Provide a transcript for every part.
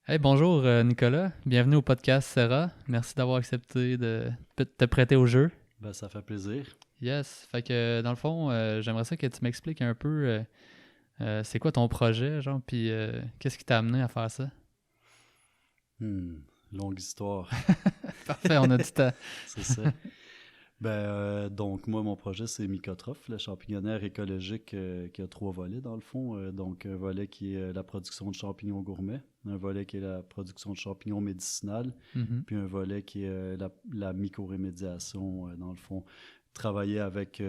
Hey, bonjour Nicolas, bienvenue au podcast Sarah. Merci d'avoir accepté de te prêter au jeu. Ben, ça fait plaisir. Yes, fait que dans le fond, j'aimerais ça que tu m'expliques un peu c'est quoi ton projet, genre, puis qu'est-ce qui t'a amené à faire ça. Hmm, longue histoire. Parfait, on a du temps. C'est ça. Donc, moi, mon projet, c'est Mycotrophe, le champignonnaire écologique qui a trois volets, dans le fond. Donc, un volet qui est la production de champignons gourmets, un volet qui est la production de champignons médicinales, Mhm. puis un volet qui est la mycorémédiation, dans le fond. Travailler avec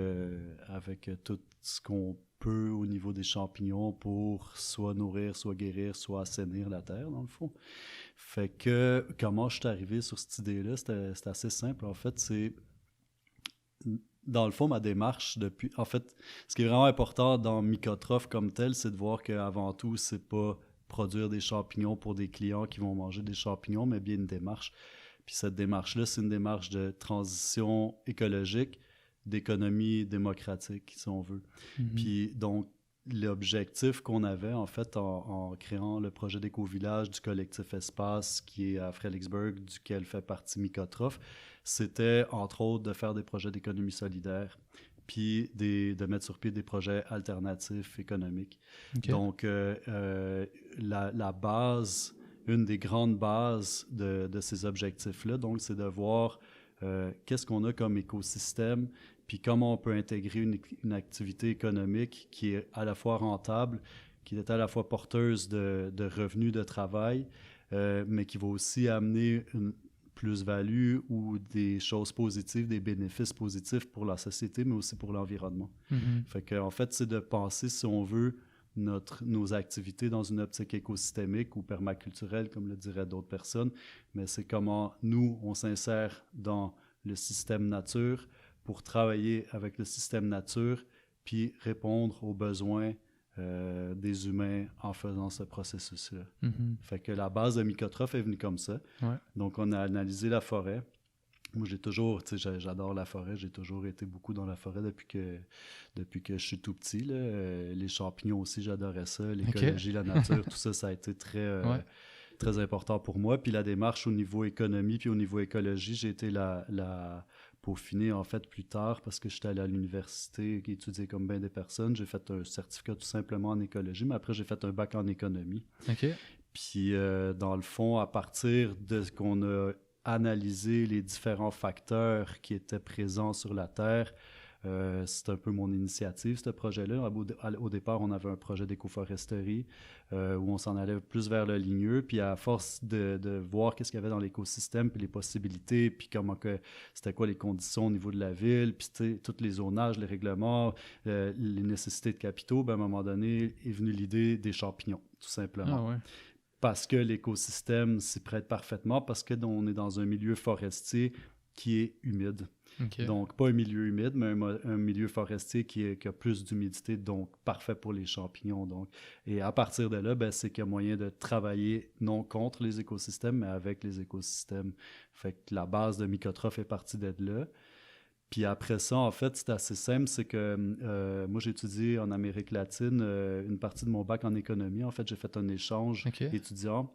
tout ce qu'on peut au niveau des champignons pour soit nourrir, soit guérir, soit assainir la terre, dans le fond. Fait que, comment je suis arrivé sur cette idée-là, c'était assez simple. En fait, c'est dans le fond, ma démarche depuis. En fait, ce qui est vraiment important dans Mycotrophe comme tel, c'est de voir qu'avant tout, c'est pas produire des champignons pour des clients qui vont manger des champignons, mais bien une démarche. Puis cette démarche-là, c'est une démarche de transition écologique, d'économie démocratique, si on veut. Mhm. Puis donc, l'objectif qu'on avait, en fait, en créant le projet d'éco-village du collectif Espace, qui est à Fredericksburg, duquel fait partie Mycotrophe, c'était, entre autres, de faire des projets d'économie solidaire, puis de mettre sur pied des projets alternatifs économiques. Ok. Donc, la base, une des grandes bases de ces objectifs-là, donc, c'est de voir qu'est-ce qu'on a comme écosystème, puis comment on peut intégrer une activité économique qui est à la fois rentable, qui est à la fois porteuse de revenus de travail, mais qui va aussi amener une plus-value ou des choses positives, des bénéfices positifs pour la société, mais aussi pour l'environnement. Mhm. Fait que, en fait, c'est de penser, si on veut, nos activités dans une optique écosystémique ou permaculturelle, comme le diraient d'autres personnes, mais c'est comment nous, on s'insère dans le système nature pour travailler avec le système nature, puis répondre aux besoins des humains en faisant ce processus-là. Mhm. Fait que la base de Mycotrophe est venue comme ça. Ouais. Donc, on a analysé la forêt. Moi, j'ai toujours, tu sais, j'adore la forêt. J'ai toujours été beaucoup dans la forêt depuis que je suis tout petit, là. Les champignons aussi, j'adorais ça. Ok. L'écologie, la nature, tout ça, ça a été Ouais. très important pour moi. Puis la démarche au niveau économie puis au niveau écologie, j'ai été la peaufiner en fait plus tard parce que j'étais allé à l'université qui étudiait comme bien des personnes. J'ai fait un certificat tout simplement en écologie, mais après j'ai fait un bac en économie. Ok. Puis dans le fond, à partir de ce qu'on a analysé les différents facteurs qui étaient présents sur la Terre, c'est un peu mon initiative, ce projet-là. Au départ, on avait un projet d'écoforesterie où on s'en allait plus vers le ligneux. Puis à force de voir qu'est-ce qu'il y avait dans l'écosystème, puis les possibilités, puis c'était quoi les conditions au niveau de la ville, puis tous les zonages, les règlements, les nécessités de capitaux, ben, à un moment donné est venue l'idée des champignons, tout Ah simplement ouais. parce que l'écosystème s'y prête parfaitement, parce qu'on est dans un milieu forestier qui est humide. Ok. Donc, pas un milieu humide, mais un milieu forestier qui a plus d'humidité, donc parfait pour les champignons. Donc. Et à partir de là, ben, c'est qu'il y a moyen de travailler non contre les écosystèmes, mais avec les écosystèmes. Fait que la base de Mycotrophe est partie d'être là. Puis après ça, en fait, c'est assez simple, c'est que moi, j'ai étudié en Amérique latine une partie de mon bac en économie. En fait, j'ai fait un échange Ok. étudiant.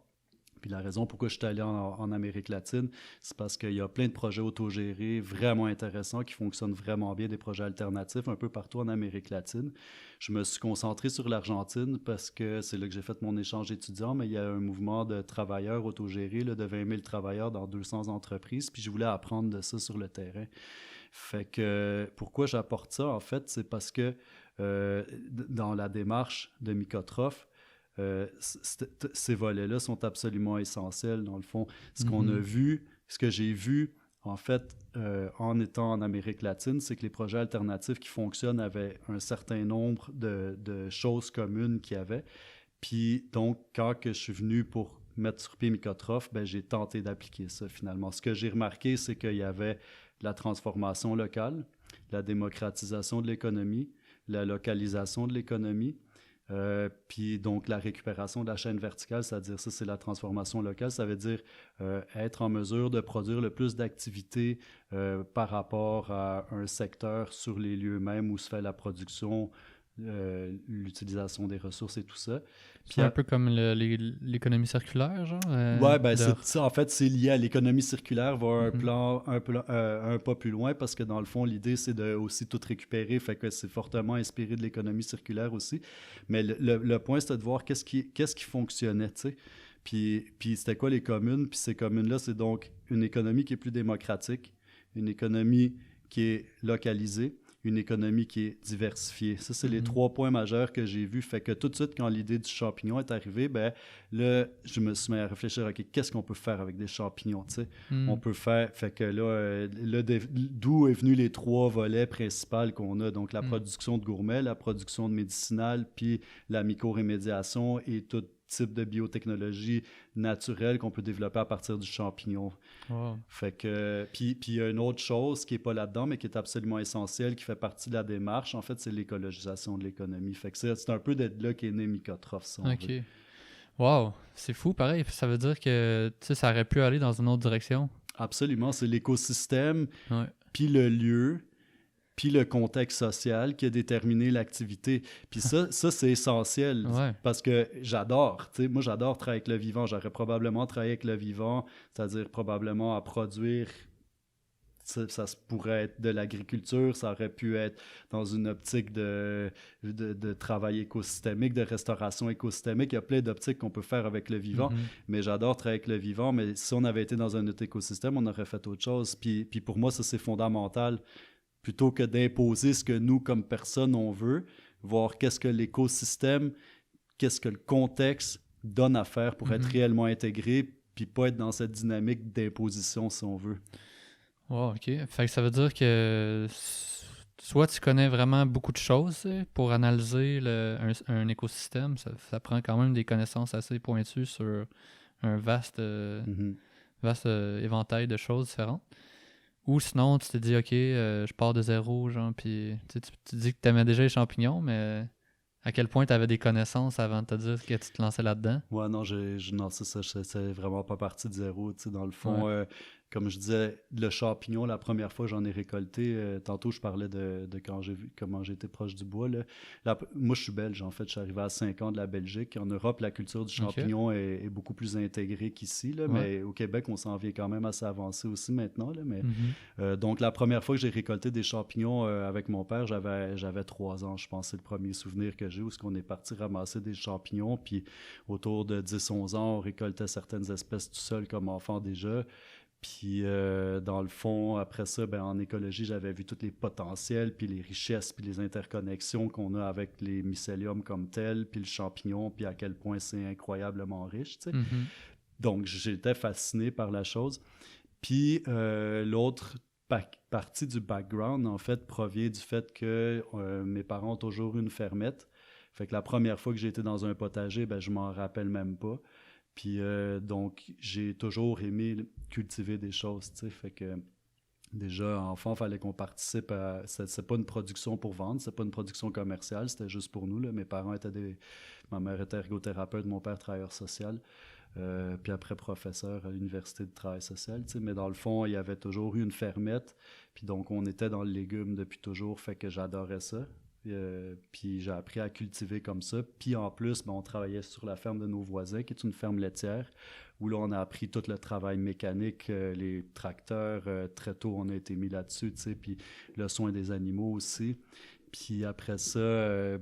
Puis la raison pourquoi je suis allé en Amérique latine, c'est parce qu'il y a plein de projets autogérés vraiment intéressants qui fonctionnent vraiment bien, des projets alternatifs un peu partout en Amérique latine. Je me suis concentré sur l'Argentine parce que c'est là que j'ai fait mon échange étudiant, mais il y a un mouvement de travailleurs autogérés là, de 20 000 travailleurs dans 200 entreprises, puis je voulais apprendre de ça sur le terrain. Fait que pourquoi j'apporte ça, en fait, c'est parce que dans la démarche de Mycotrophe, ces volets-là sont absolument essentiels, dans le fond. Ce qu'on a Mhm. vu, ce que j'ai vu, en fait, en étant en Amérique latine, c'est que les projets alternatifs qui fonctionnent avaient un certain nombre de choses communes qu'il y avait. Puis donc, quand que je suis venu pour mettre sur pied Mycotrophe, ben, j'ai tenté d'appliquer ça finalement. Ce que j'ai remarqué, c'est qu'il y avait la transformation locale, la démocratisation de l'économie, la localisation de l'économie, puis donc la récupération de la chaîne verticale, c'est-à-dire ça, c'est la transformation locale, ça veut dire être en mesure de produire le plus d'activités par rapport à un secteur sur les lieux mêmes où se fait la production l'utilisation des ressources et tout ça. C'est un peu comme l'économie circulaire, genre? Ouais, ben en fait, c'est lié à l'économie circulaire, va un pas plus loin, parce que dans le fond, l'idée, c'est de aussi tout récupérer, fait que c'est fortement inspiré de l'économie circulaire aussi. Mais le point, c'était de voir qu'est-ce qui fonctionnait, tu sais. Puis c'était quoi les communes? Puis ces communes-là, c'est donc une économie qui est plus démocratique, une économie qui est localisée, une économie qui est diversifiée. Ça, c'est les 3 points majeurs que j'ai vus. Fait que tout de suite, quand l'idée du champignon est arrivée, ben là, je me suis mis à réfléchir, OK, qu'est-ce qu'on peut faire avec des champignons, tu sais? On peut faire... Fait que là d'où est venu les 3 volets principaux qu'on a. Donc, la production de gourmet, la production de médicinal, puis la mycorémédiation et tout type de biotechnologie naturelle qu'on peut développer à partir du champignon. Wow. Fait que, puis il y a une autre chose qui n'est pas là-dedans, mais qui est absolument essentielle, qui fait partie de la démarche, en fait, c'est l'écologisation de l'économie. Fait que c'est un peu de là qu'est né Mycotrophs, si on veut. Wow, c'est fou, pareil. Ça veut dire que ça aurait pu aller dans une autre direction. Absolument, c'est l'écosystème, Ouais. puis le lieu, puis le contexte social qui a déterminé l'activité. Puis ça c'est essentiel, parce que j'adore, tu sais, moi j'adore travailler avec le vivant. J'aurais probablement travaillé avec le vivant, c'est-à-dire probablement à produire, ça pourrait être de l'agriculture, ça aurait pu être dans une optique de travail écosystémique, de restauration écosystémique. Il y a plein d'optiques qu'on peut faire avec le vivant, mais j'adore travailler avec le vivant. Mais si on avait été dans un autre écosystème, on aurait fait autre chose. Puis pour moi, ça, c'est fondamental. Plutôt que d'imposer ce que nous, comme personne, on veut, voir qu'est-ce que l'écosystème, qu'est-ce que le contexte donne à faire pour être réellement intégré, puis pas être dans cette dynamique d'imposition, si on veut. Wow, OK. Fait que ça veut dire que soit tu connais vraiment beaucoup de choses pour analyser un écosystème, ça prend quand même des connaissances assez pointues sur un vaste éventail de choses différentes. Ou sinon, tu te dis, OK, je pars de zéro, genre, puis tu dis que tu aimais déjà les champignons, mais à quel point tu avais des connaissances avant de te dire que tu te lançais là-dedans? Ouais, non, non, c'est ça, c'est vraiment pas parti de zéro, tu sais, dans le fond. Comme je disais, le champignon, la première fois que j'en ai récolté, tantôt je parlais de quand j'ai vu comment j'étais proche du bois. Moi, je suis belge, en fait, je suis arrivé à 5 ans de la Belgique. En Europe, la culture du champignon est beaucoup plus intégrée qu'ici, là, mais au Québec, on s'en vient quand même assez avancé aussi maintenant. Là, mais, donc, la première fois que j'ai récolté des champignons avec mon père, j'avais 3 ans, je pense, c'est le premier souvenir que j'ai, où on est parti ramasser des champignons, puis autour de 10-11 ans, on récoltait certaines espèces tout seul comme enfant déjà. Puis, dans le fond, après ça, en écologie, j'avais vu tous les potentiels, puis les richesses, puis les interconnexions qu'on a avec les mycéliums comme tels, puis le champignon, puis à quel point c'est incroyablement riche, tu sais. Donc, j'étais fasciné par la chose. Puis, l'autre partie du background, en fait, provient du fait que mes parents ont toujours eu une fermette. Fait que la première fois que j'ai été dans un potager, je m'en rappelle même pas. Puis donc, j'ai toujours aimé cultiver des choses, tu sais. Fait que déjà, enfant, il fallait qu'on participe à... C'est pas une production pour vendre, c'est pas une production commerciale, c'était juste pour nous, là. Mes parents étaient Ma mère était ergothérapeute, mon père travailleur social. Puis après professeur à l'université de travail social, tu sais. Mais dans le fond, il y avait toujours eu une fermette. Puis donc, on était dans le légume depuis toujours, fait que j'adorais ça. Puis j'ai appris à cultiver comme ça. Puis en plus, on travaillait sur la ferme de nos voisins, qui est une ferme laitière, où là, on a appris tout le travail mécanique, les tracteurs. Très tôt, on a été mis là-dessus, tu sais, puis le soin des animaux aussi. Puis après ça,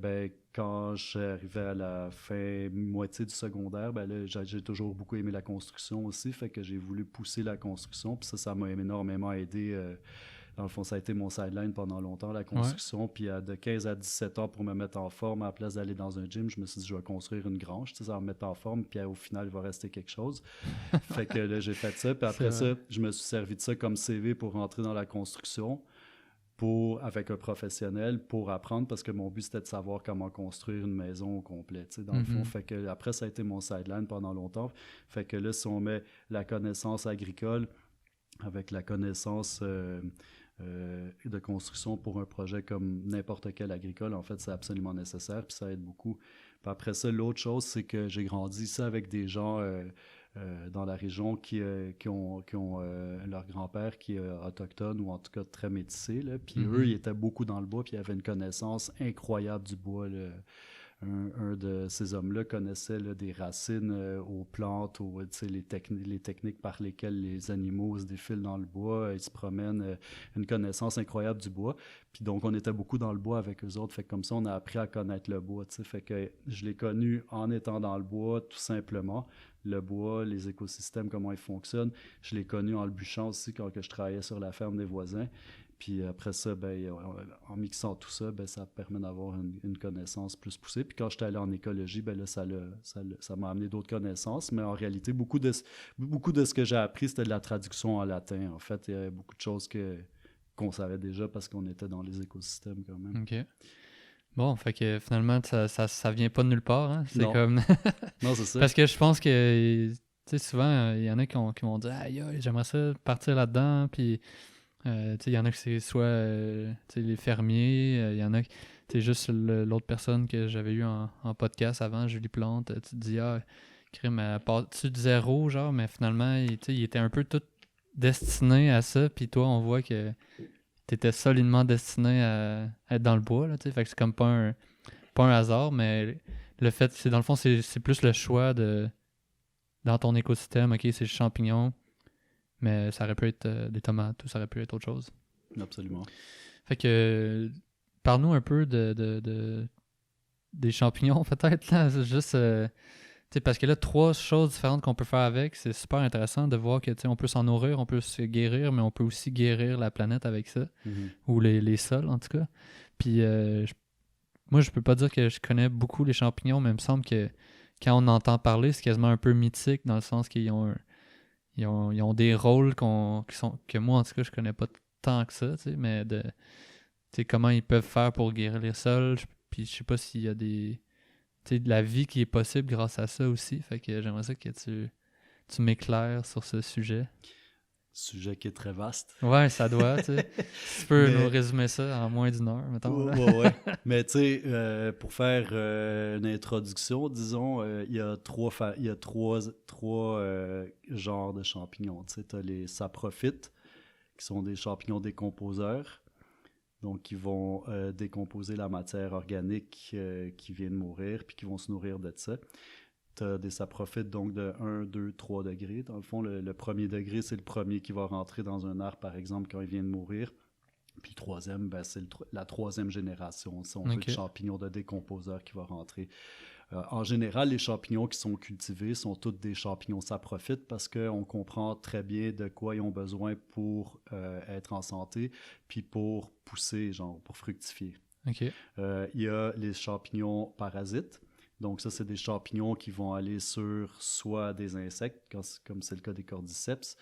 quand j'arrivais à la fin moitié du secondaire, là, j'ai toujours beaucoup aimé la construction aussi, fait que j'ai voulu pousser la construction. Puis ça m'a énormément aidé. Dans le fond, ça a été mon sideline pendant longtemps, la construction. Puis de 15 à 17 ans, pour me mettre en forme, à la place d'aller dans un gym, je me suis dit, je vais construire une grange, tu sais, ça va me mettre en forme, puis au final, il va rester quelque chose. Fait que là, j'ai fait ça. Puis après ça, je me suis servi de ça comme CV pour rentrer dans la construction, avec un professionnel, pour apprendre, parce que mon but, c'était de savoir comment construire une maison au complet, tu sais, dans le fond. Fait que après, ça a été mon sideline pendant longtemps. Fait que là, si on met la connaissance agricole avec la connaissance... de construction pour un projet comme n'importe quel agricole, en fait, c'est absolument nécessaire, puis ça aide beaucoup. Puis après ça, l'autre chose, c'est que j'ai grandi ici avec des gens dans la région qui ont leur grand-père qui est autochtone ou en tout cas très métissé. Là. Puis eux, ils étaient beaucoup dans le bois, puis ils avaient une connaissance incroyable du bois. Là. Un de ces hommes-là connaissait là, des racines aux plantes, les techniques par lesquelles les animaux se défilent dans le bois, ils se promènent, une connaissance incroyable du bois. Puis donc, on était beaucoup dans le bois avec eux autres. Fait que comme ça, on a appris à connaître le bois. T'sais. Fait que je l'ai connu en étant dans le bois, tout simplement. Le bois, les écosystèmes, comment ils fonctionnent. Je l'ai connu en le bûchant aussi quand que je travaillais sur la ferme des voisins. Puis après ça, en mixant tout ça, ça permet d'avoir une connaissance plus poussée. Puis quand j'étais allé en écologie, là, ça m'a amené d'autres connaissances. Mais en réalité, beaucoup de ce que j'ai appris, c'était de la traduction en latin. En fait, il y avait beaucoup de choses qu'on savait déjà parce qu'on était dans les écosystèmes quand même. OK. Bon, fait que finalement, ça vient pas de nulle part. Hein? C'est non. comme... non, c'est ça. Parce que je pense que, tu sais, souvent, il y en a qui m'ont dit « Aïe, j'aimerais ça partir là-dedans. » Puis... il y en a que c'est soit les fermiers, il y en a que juste l'autre personne que j'avais eu en podcast avant, Julie Plante, tu te dis crime, tu de zéro, genre, mais finalement, il était un peu tout destiné à ça, puis toi, on voit que t'étais solidement destiné à être dans le bois, là, fait que c'est comme pas un hasard, mais le fait, c'est dans le fond, c'est plus le choix dans ton écosystème, ok, c'est le champignon, mais ça aurait pu être des tomates ou ça aurait pu être autre chose. Absolument. Fait que, parle-nous un peu des champignons, peut-être. Là. C'est juste, parce que là, 3 choses différentes qu'on peut faire avec. C'est super intéressant de voir que on peut s'en nourrir, on peut se guérir, mais on peut aussi guérir la planète avec ça. Mm-hmm. Ou les sols, en tout cas. Puis, moi, je peux pas dire que je connais beaucoup les champignons, mais il me semble que quand on entend parler, c'est quasiment un peu mythique dans le sens qu'ils ont ils ont des rôles que moi, en tout cas, je connais pas tant que ça, mais comment ils peuvent faire pour guérir les sols. Puis je sais pas s'il y a de la vie qui est possible grâce à ça aussi. Fait que j'aimerais ça que tu m'éclaires sur ce sujet. Sujet qui est très vaste. Ouais, ça doit, tu sais. Tu peux nous résumer ça en moins d'1 heure, mettons. Ouais. Mais tu sais, pour faire une introduction, disons, il y a trois genres de champignons. Tu sais, tu as les saprophytes, qui sont des champignons décomposeurs, donc qui vont décomposer la matière organique qui vient de mourir, puis qui vont se nourrir de ça. Tu as des saprophytes donc de 1, 2, 3 degrés. Dans le fond, le premier degré, c'est le premier qui va rentrer dans un arbre, par exemple, quand il vient de mourir. Puis le troisième, c'est la troisième génération, si on veut, de champignons de décomposeurs qui va rentrer. En général, les champignons qui sont cultivés sont tous des champignons saprophytes parce qu'on comprend très bien de quoi ils ont besoin pour être en santé, puis pour pousser, genre pour fructifier. Okay. Il y a les champignons parasites. Donc ça, c'est des champignons qui vont aller sur soit des insectes, comme c'est le cas des cordyceps,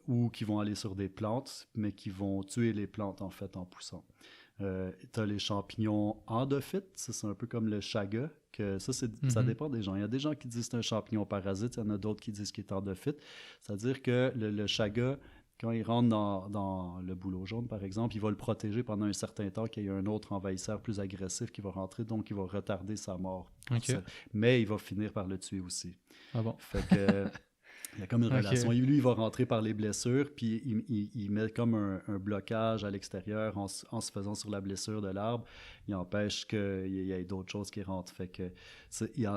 ou qui vont aller sur des plantes, mais qui vont tuer les plantes, en fait, en poussant. Tu as les champignons endophytes, ça, c'est un peu comme le chaga, que ça dépend des gens. Il y a des gens qui disent que c'est un champignon parasite, il y en a d'autres qui disent qu'il est endophyte. C'est-à-dire que le chaga, quand il rentre dans le bouleau jaune, par exemple, il va le protéger pendant un certain temps qu'il y ait un autre envahisseur plus agressif qui va rentrer, donc il va retarder sa mort. Okay. Mais il va finir par le tuer aussi. Ah bon? Fait que... Il y a comme une relation. Lui, il va rentrer par les blessures, puis il met comme un blocage à l'extérieur en se faisant sur la blessure de l'arbre. Il empêche qu'il y ait d'autres choses qui rentrent. Fait que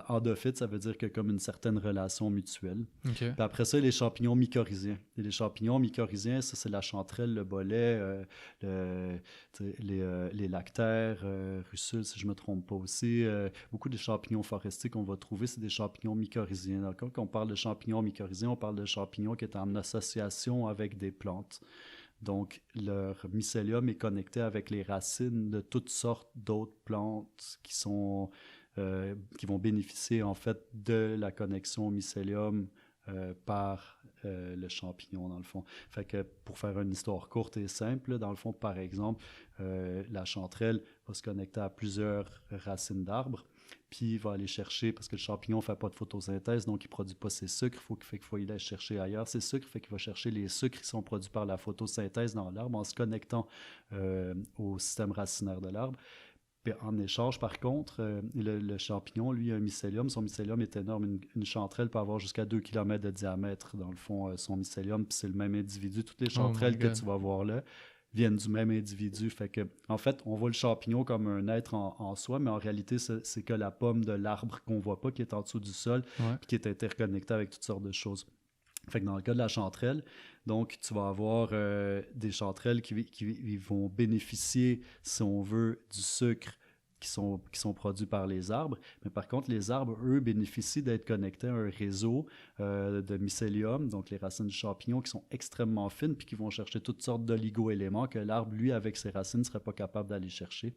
endophyte, ça veut dire qu'il y a comme une certaine relation mutuelle. Okay. Puis après ça, les champignons mycorhiziens. Et les champignons mycorhiziens, ça, c'est la chanterelle, le bolet, les lactaires, russules, si je ne me trompe pas aussi. Beaucoup des champignons forestiers qu'on va trouver, c'est des champignons mycorhiziens. Donc, quand on parle de champignons mycorhiziens, on parle de champignons qui sont en association avec des plantes. Donc, leur mycélium est connecté avec les racines de toutes sortes d'autres plantes qui vont bénéficier, en fait, de la connexion au mycélium par le champignon, dans le fond. Fait que, pour faire une histoire courte et simple, dans le fond, par exemple, la chanterelle va se connecter à plusieurs racines d'arbres, puis il va aller chercher, parce que le champignon ne fait pas de photosynthèse, donc il ne produit pas ses sucres, il faut aller chercher ailleurs ses sucres, fait qu'il va chercher les sucres qui sont produits par la photosynthèse dans l'arbre en se connectant au système racinaire de l'arbre. Puis en échange, par contre, le champignon, lui, a un mycélium. Son mycélium est énorme. Une chanterelle peut avoir jusqu'à 2 km de diamètre, dans le fond, son mycélium. Puis c'est le même individu. Toutes les Oh my chanterelles que God. tu vas voir là viennent du même individu. Fait que, en fait, on voit le champignon comme un être en soi, mais en réalité, c'est que la pomme de l'arbre qu'on voit pas, qui est en dessous du sol, Ouais. puis qui est interconnectée avec toutes sortes de choses. Fait que dans le cas de la chanterelle, donc tu vas avoir des chanterelles qui vont bénéficier, si on veut, du sucre qui sont produits par les arbres. Mais par contre, les arbres, eux, bénéficient d'être connectés à un réseau de mycélium, donc les racines du champignon qui sont extrêmement fines puis qui vont chercher toutes sortes d'oligo-éléments que l'arbre, lui, avec ses racines, ne serait pas capable d'aller chercher.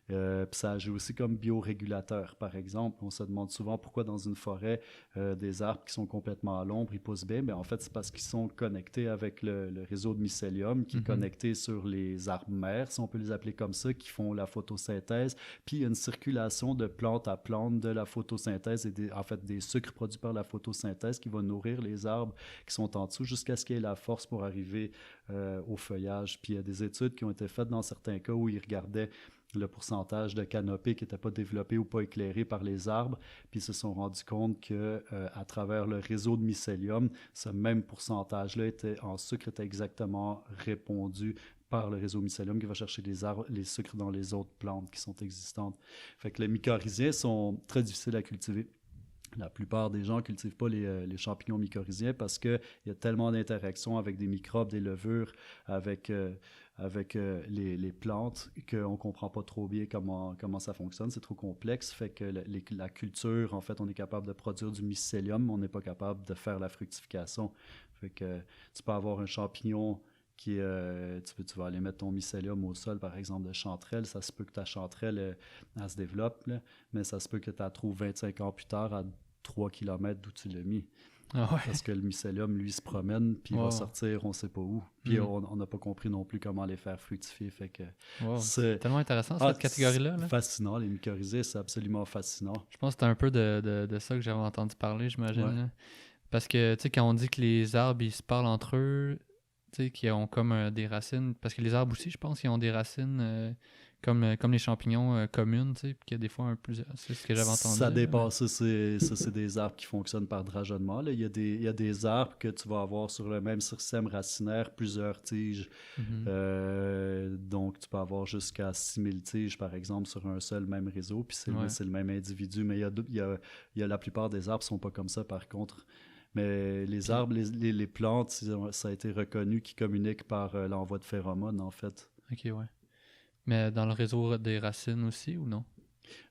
Puis ça agit aussi comme biorégulateur. Par exemple, on se demande souvent pourquoi dans une forêt, des arbres qui sont complètement à l'ombre, ils poussent bien. Mais en fait, c'est parce qu'ils sont connectés avec le réseau de mycélium qui est connecté sur les arbres mères, si on peut les appeler comme ça, qui font la photosynthèse. Puis il y a une circulation de plante à plante de la photosynthèse et en fait des sucres produits par la photosynthèse qui vont nourrir les arbres qui sont en dessous jusqu'à ce qu'il y ait la force pour arriver au feuillage. Puis il y a des études qui ont été faites dans certains cas où ils regardaient le pourcentage de canopée qui n'était pas développé ou pas éclairé par les arbres, puis ils se sont rendus compte que à travers le réseau de mycélium, ce même pourcentage-là en sucre était exactement répondu par le réseau mycélium qui va chercher les sucres dans les autres plantes qui sont existantes. Fait que les mycorhiziens sont très difficiles à cultiver. La plupart des gens ne cultivent pas les champignons mycorhiziens parce qu'il y a tellement d'interactions avec des microbes, des levures, avec les plantes qu'on ne comprend pas trop bien comment ça fonctionne. C'est trop complexe. Fait que la culture, en fait, on est capable de produire du mycélium, mais on n'est pas capable de faire la fructification. Fait que tu peux avoir un champignon tu vas aller mettre ton mycélium au sol, par exemple, de chanterelle. Ça se peut que ta chanterelle, elle se développe, là, mais ça se peut que tu la trouves 25 ans plus tard à 3 km d'où tu l'as mis. Ah ouais. Parce que le mycélium, lui, se promène, puis il va sortir, on ne sait pas où. Puis on n'a pas compris non plus comment les faire fructifier. Fait que c'est tellement intéressant, cette catégorie-là. C'est fascinant, les mycorhizés, c'est absolument fascinant. Je pense que c'était un peu de ça que j'avais entendu parler, j'imagine. Ouais. Là. Parce que, tu sais, quand on dit que les arbres, ils se parlent entre eux, tu sais, qui ont comme des racines... Parce que les arbres aussi, je pense, ils ont des racines comme les champignons communes, tu sais, puis qu'il y a des fois plusieurs... C'est ce que j'avais entendu. Ça dépasse, c'est des arbres qui fonctionnent par drageonnement. Là. Il y a des arbres que tu vas avoir sur le même système racinaire, plusieurs tiges. Donc, tu peux avoir jusqu'à 6000 tiges, par exemple, sur un seul même réseau, puis c'est le même individu. Mais il y a la plupart des arbres ne sont pas comme ça, par contre. Mais les arbres, les plantes, ça a été reconnu qu'ils communiquent par l'envoi de phéromones, en fait. OK, ouais. Mais dans le réseau des racines aussi, ou non?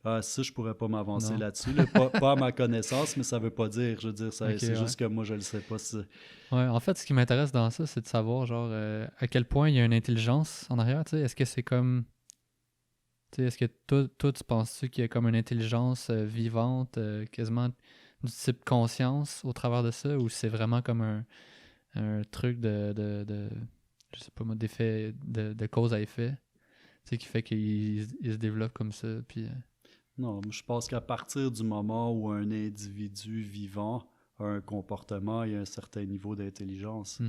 Ça, je pourrais pas m'avancer là-dessus. Là. Pas à ma connaissance, mais ça veut pas dire. Je veux dire, c'est juste que moi, je le sais pas. Ouais, en fait, ce qui m'intéresse dans ça, c'est de savoir, genre, à quel point il y a une intelligence en arrière, tu sais. Est-ce que c'est comme... Tu sais, est-ce que toi, tu penses-tu qu'il y a comme une intelligence vivante, quasiment du type conscience au travers de ça, ou c'est vraiment comme un truc je sais pas moi, d'effet, de cause à effet, tu sais, qui fait qu'il se développe comme ça, puis... Non, je pense qu'à partir du moment où un individu vivant a un comportement, il y a un certain niveau d'intelligence.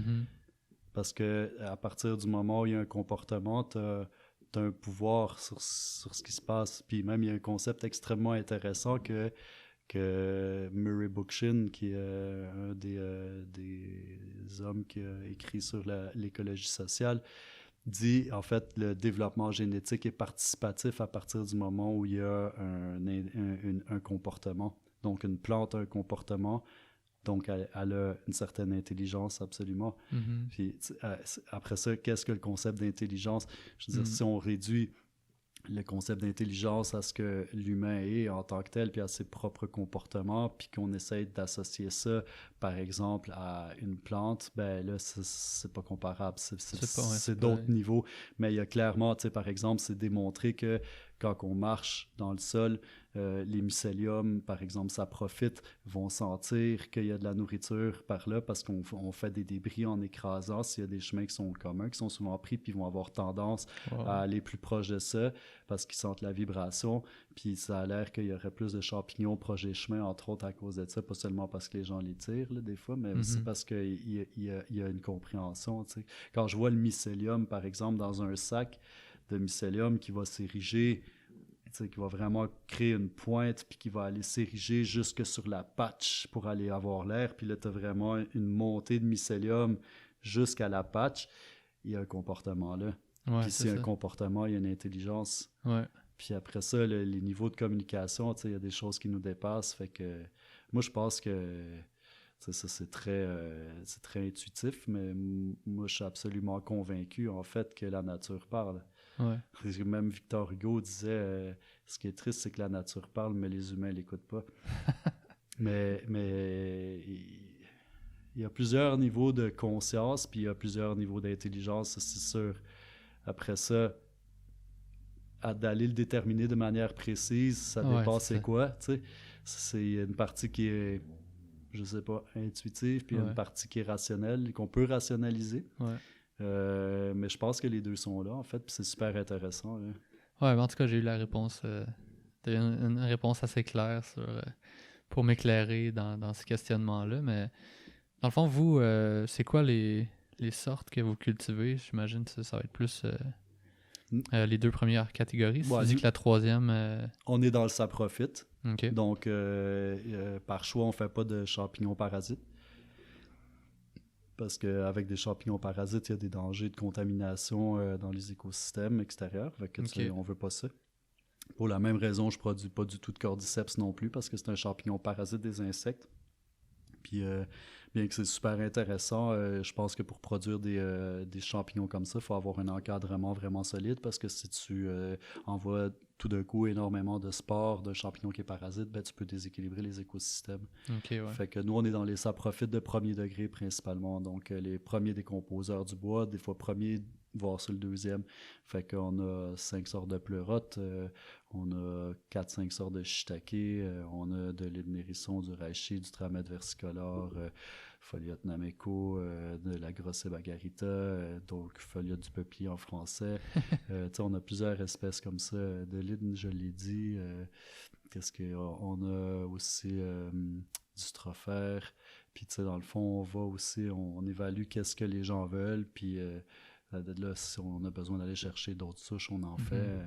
Parce que à partir du moment où il y a un comportement, tu as un pouvoir sur ce qui se passe. Puis même, il y a un concept extrêmement intéressant que Murray Bookchin, qui est un des hommes qui a écrit sur l'écologie sociale, dit, en fait, le développement génétique est participatif à partir du moment où il y a un comportement. Donc, une plante a un comportement, donc elle a une certaine intelligence, absolument. Puis, après ça, qu'est-ce que le concept d'intelligence? Je veux dire, si on réduit le concept d'intelligence à ce que l'humain est en tant que tel, puis à ses propres comportements, puis qu'on essaye d'associer ça, par exemple, à une plante, ben là, c'est pas comparable. C'est d'autres niveaux. Mais il y a clairement, tu sais, par exemple, c'est démontré que quand on marche dans le sol, les mycéliums, par exemple, ça profite, vont sentir qu'il y a de la nourriture par là parce qu'on fait des débris en écrasant. S'il y a des chemins qui sont communs, qui sont souvent pris, puis ils vont avoir tendance à aller plus proche de ça parce qu'ils sentent la vibration. Puis ça a l'air qu'il y aurait plus de champignons proches des chemins, entre autres à cause de ça, pas seulement parce que les gens les tirent, là, des fois, mais aussi parce qu'il y a une compréhension. Tu sais. Quand je vois le mycélium, par exemple, dans un sac de mycélium qui va s'ériger qui va vraiment créer une pointe, puis qui va aller s'ériger jusque sur la patch pour aller avoir l'air. Puis là, tu as vraiment une montée de mycélium jusqu'à la patch. Il y a un comportement là. Ouais, Puis s'il y a c'est un ça. comportement, il y a une intelligence. Ouais. Puis après ça, les niveaux de communication, il y a des choses qui nous dépassent. Fait que moi, je pense que ça, c'est très intuitif, mais moi, je suis absolument convaincu, en fait, que la nature parle. Ouais. Parce que même Victor Hugo disait ce qui est triste, c'est que la nature parle, mais les humains ne l'écoutent pas. mais il y a plusieurs niveaux de conscience, puis il y a plusieurs niveaux d'intelligence, c'est sûr. Après ça, d'aller le déterminer de manière précise, ça Ouais, dépend c'est c'est ça. quoi, tu sais. C'est une partie qui est, je sais pas, intuitive, puis il y a Ouais. une partie qui est rationnelle, qu'on peut rationaliser. Ouais. Mais je pense que les deux sont là, en fait, puis c'est super intéressant. Là. Ouais, mais en tout cas, j'ai eu la réponse. T'as eu une réponse assez claire pour m'éclairer dans ce questionnement-là. Mais dans le fond, vous, c'est quoi les sortes que vous cultivez? J'imagine que ça va être plus les deux premières catégories. Si tu Ouais, dis que la troisième. on est dans le saprophyte, Ok. donc par choix, on fait pas de champignons parasites. Parce qu'avec des champignons parasites, il y a des dangers de contamination dans les écosystèmes extérieurs. Fait que, Ok. on veut pas ça. Pour la même raison, je produis pas du tout de cordyceps non plus, parce que c'est un champignon parasite des insectes. Puis, bien que c'est super intéressant, je pense que pour produire des champignons comme ça, il faut avoir un encadrement vraiment solide, parce que si tu envoies tout d'un coup énormément de spores d'un champignon qui est parasite, ben, tu peux déséquilibrer les écosystèmes. Ok, ouais. Fait que nous, on est dans les saprophytes de premier degré principalement. Donc, les premiers décomposeurs du bois, des fois premiers, voire sur le deuxième. Fait qu'on a 5 sortes de pleurotes, on a 4-5 sortes de shiitake, on a de l'île nérisson, du reishi, du tramètre versicolore, Foliote nameco, de la grosse bagarita, donc Foliote du peuplier en français. On a plusieurs espèces comme ça. De l'île, je l'ai dit. Qu'est-ce qu'on a aussi du strophère. Puis, tu sais, dans le fond, on va aussi, on évalue qu'est-ce que les gens veulent. Puis, de là, si on a besoin d'aller chercher d'autres souches, on en fait.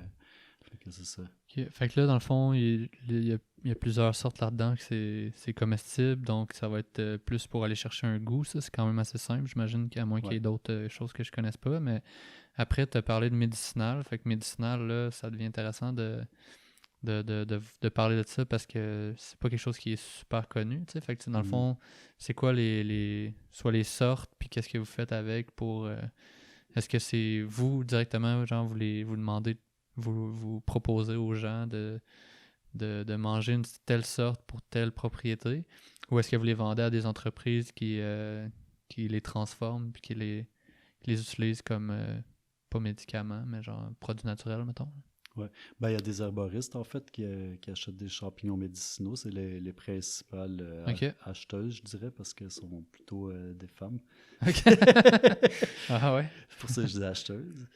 Fait que c'est ça. Ok. Fait que là, dans le fond, il y a plusieurs sortes là-dedans que c'est comestible, donc ça va être plus pour aller chercher un goût, ça, c'est quand même assez simple, j'imagine qu'à moins qu'il y ait Ouais. d'autres choses que je connaisse pas, mais après, tu as parlé de médicinal, fait que médicinal, là, ça devient intéressant de parler de ça parce que c'est pas quelque chose qui est super connu, tu sais, fait que dans le Mhm. fond, c'est quoi soit les sortes, puis qu'est-ce que vous faites avec pour... est-ce que c'est vous directement, genre, vous demandez, vous proposez aux gens de manger une telle sorte pour telle propriété, ou est-ce que vous les vendez à des entreprises qui les transforment puis qui les utilisent comme, pas médicaments, mais genre produits naturels, mettons? Ouais. Ben, il y a des herboristes, en fait, qui achètent des champignons médicinaux. C'est les principales Ok. acheteuses, je dirais, parce qu'elles sont plutôt des femmes. Ok. Ah ouais? C'est pour ça que je dis acheteuse.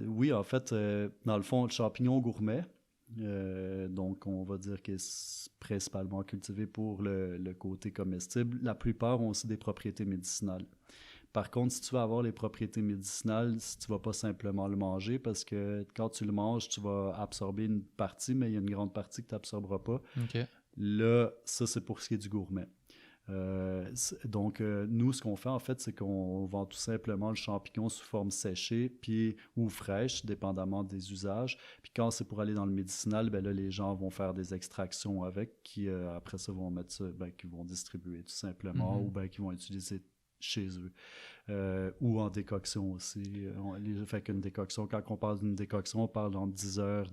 Oui, en fait, dans le fond, le champignon gourmet, donc on va dire qu'il est principalement cultivé pour le côté comestible. La plupart ont aussi des propriétés médicinales. Par contre, si tu veux avoir les propriétés médicinales, si tu ne vas pas simplement le manger, parce que quand tu le manges, tu vas absorber une partie, mais il y a une grande partie que tu n'absorberas pas. Ok. Là, ça, c'est pour ce qui est du gourmet. Donc, nous, ce qu'on fait, en fait, c'est qu'on vend tout simplement le champignon sous forme séchée ou fraîche, dépendamment des usages. Puis quand c'est pour aller dans le médicinal, ben là, les gens vont faire des extractions avec, qui après ça vont mettre ça, qui vont distribuer tout simplement, ou qui vont utiliser chez eux. Ou en décoction aussi. Fait qu'une décoction, quand on parle d'une décoction, on parle en 10 heures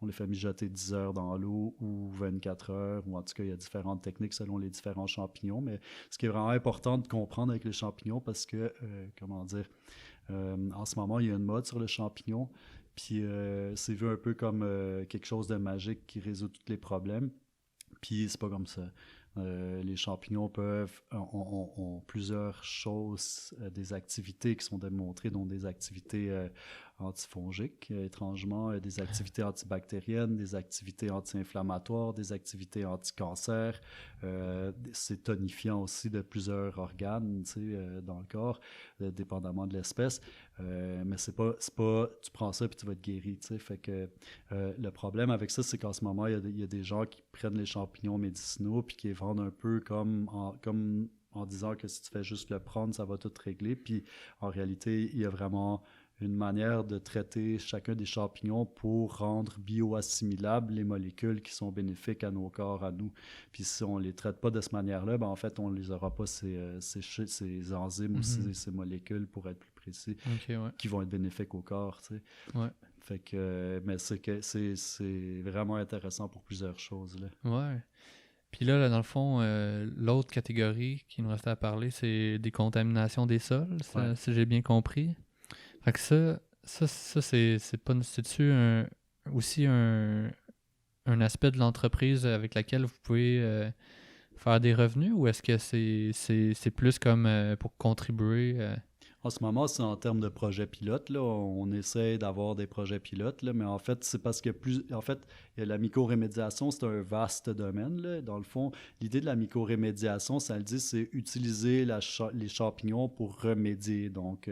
on les fait mijoter 10 heures dans l'eau ou 24 heures, ou en tout cas, il y a différentes techniques selon les différents champignons, mais ce qui est vraiment important de comprendre avec les champignons, parce que, en ce moment, il y a une mode sur le champignon, puis c'est vu un peu comme quelque chose de magique qui résout tous les problèmes, puis c'est pas comme ça. Les champignons ont plusieurs choses, des activités qui sont démontrées, dont des activités antifongiques, étrangement, des activités antibactériennes, des activités anti-inflammatoires, des activités anti-cancer. C'est tonifiant aussi de plusieurs organes dans le corps, dépendamment de l'espèce. Mais c'est pas, tu prends ça puis tu vas être guéri, tu sais. Fait que le problème avec ça, c'est qu'en ce moment, il y a des gens qui prennent les champignons médicinaux puis qui les vendent un peu comme en disant que si tu fais juste le prendre, ça va tout régler. Puis en réalité, il y a vraiment une manière de traiter chacun des champignons pour rendre bioassimilables les molécules qui sont bénéfiques à nos corps, à nous. Puis si on ne les traite pas de cette manière-là, ben en fait, on ne les aura pas ces enzymes ou ces molécules, pour être plus précis, qui vont être bénéfiques au corps, tu sais. Ouais. Fait que, mais c'est vraiment intéressant pour plusieurs choses, là. Ouais. Puis là, dans le fond, l'autre catégorie qui nous restait à parler, c'est des contaminations des sols, si j'ai bien compris. Fait que ça c'est pas... C'est-tu aussi un aspect de l'entreprise avec laquelle vous pouvez faire des revenus, ou est-ce que c'est plus comme pour contribuer En ce moment, c'est en termes de projets pilotes, là. On essaie d'avoir des projets pilotes, là, mais en fait, c'est parce que la mycorémédiation, c'est un vaste domaine, là. Dans le fond, l'idée de la mycorémédiation, ça le dit, c'est utiliser les champignons pour remédier donc,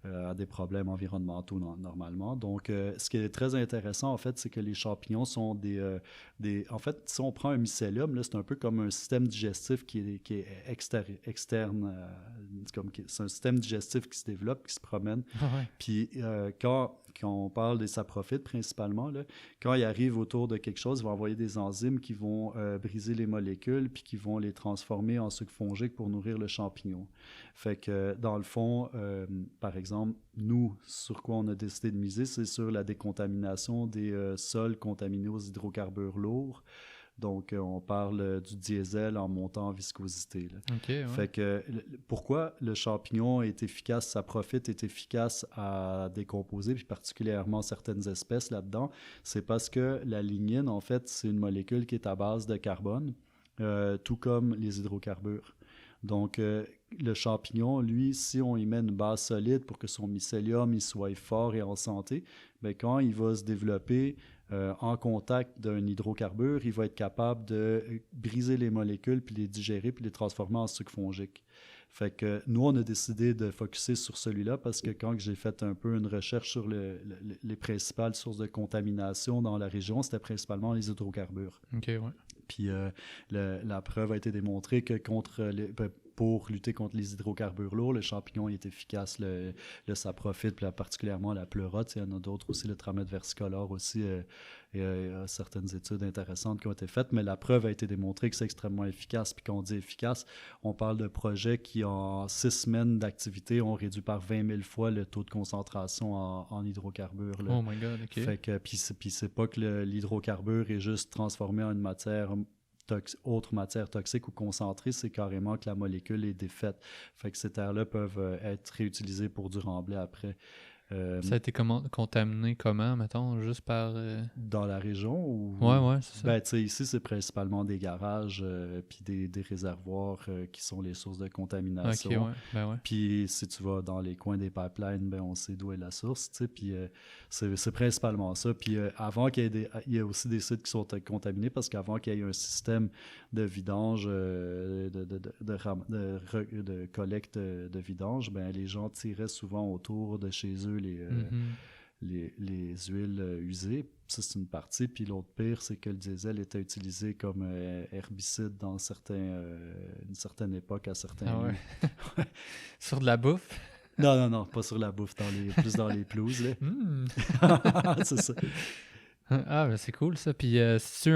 à des problèmes environnementaux normalement. Donc, ce qui est très intéressant, en fait, c'est que les champignons sont en fait, si on prend un mycélium, là, c'est un peu comme un système digestif qui est externe. C'est un système digestif qui se développe, qui se promène. Puis quand on parle des saprophytes principalement, là, quand ils arrivent autour de quelque chose, ils vont envoyer des enzymes qui vont briser les molécules puis qui vont les transformer en sucre fongique pour nourrir le champignon. Fait que dans le fond, par exemple, nous, sur quoi on a décidé de miser, c'est sur la décontamination des sols contaminés aux hydrocarbures lourds. Donc, on parle du diesel en montant en viscosité, là. Fait que pourquoi le champignon est efficace, saprophyte est efficace à décomposer, puis particulièrement certaines espèces là-dedans, c'est parce que la lignine, en fait, c'est une molécule qui est à base de carbone, tout comme les hydrocarbures. Donc, le champignon, lui, si on y met une base solide pour que son mycélium il soit fort et en santé, bien, quand il va se développer en contact d'un hydrocarbure, il va être capable de briser les molécules, puis les digérer, puis les transformer en sucre fongique. Fait que nous, on a décidé de focusser sur celui-là parce que quand j'ai fait un peu une recherche sur les principales sources de contamination dans la région, c'était principalement les hydrocarbures. Puis la preuve a été démontrée que pour lutter contre les hydrocarbures lourds, le champignon est efficace, le saprophyte, puis particulièrement la pleurote. Il y en a d'autres aussi, le tramètre versicolore aussi. Il y a certaines études intéressantes qui ont été faites, mais la preuve a été démontrée que c'est extrêmement efficace. Puis quand on dit efficace, on parle de projets qui, en 6 semaines d'activité, ont réduit par 20 000 fois le taux de concentration en hydrocarbures, là. Oh my God, OK. Fait que, puis c'est pas que l'hydrocarbure est juste transformé en une autre matière toxique ou concentrée, c'est carrément que la molécule est défaite. Fait que ces terres-là peuvent être réutilisées pour du remblai après. Ça a été contaminé comment, mettons, juste par... Dans la région? Ouais, c'est ça. Ben, tu sais, ici, c'est principalement des garages puis des réservoirs qui sont les sources de contamination. OK, ouais. Ben ouais. Puis si tu vas dans les coins des pipelines, ben on sait d'où est la source, tu sais, puis c'est principalement ça. Puis avant il y a aussi des sites qui sont contaminés parce qu'avant qu'il y ait un système de vidange, de collecte de vidange, ben les gens tiraient souvent autour de chez eux les huiles usées. Ça, c'est une partie. Puis l'autre pire, c'est que le diesel était utilisé comme herbicide dans une certaine époque, à certains lieux. Sur de la bouffe? Non, pas sur la bouffe, plus dans les pelouses, là. C'est ça. Ah, ben c'est cool ça. Puis c'est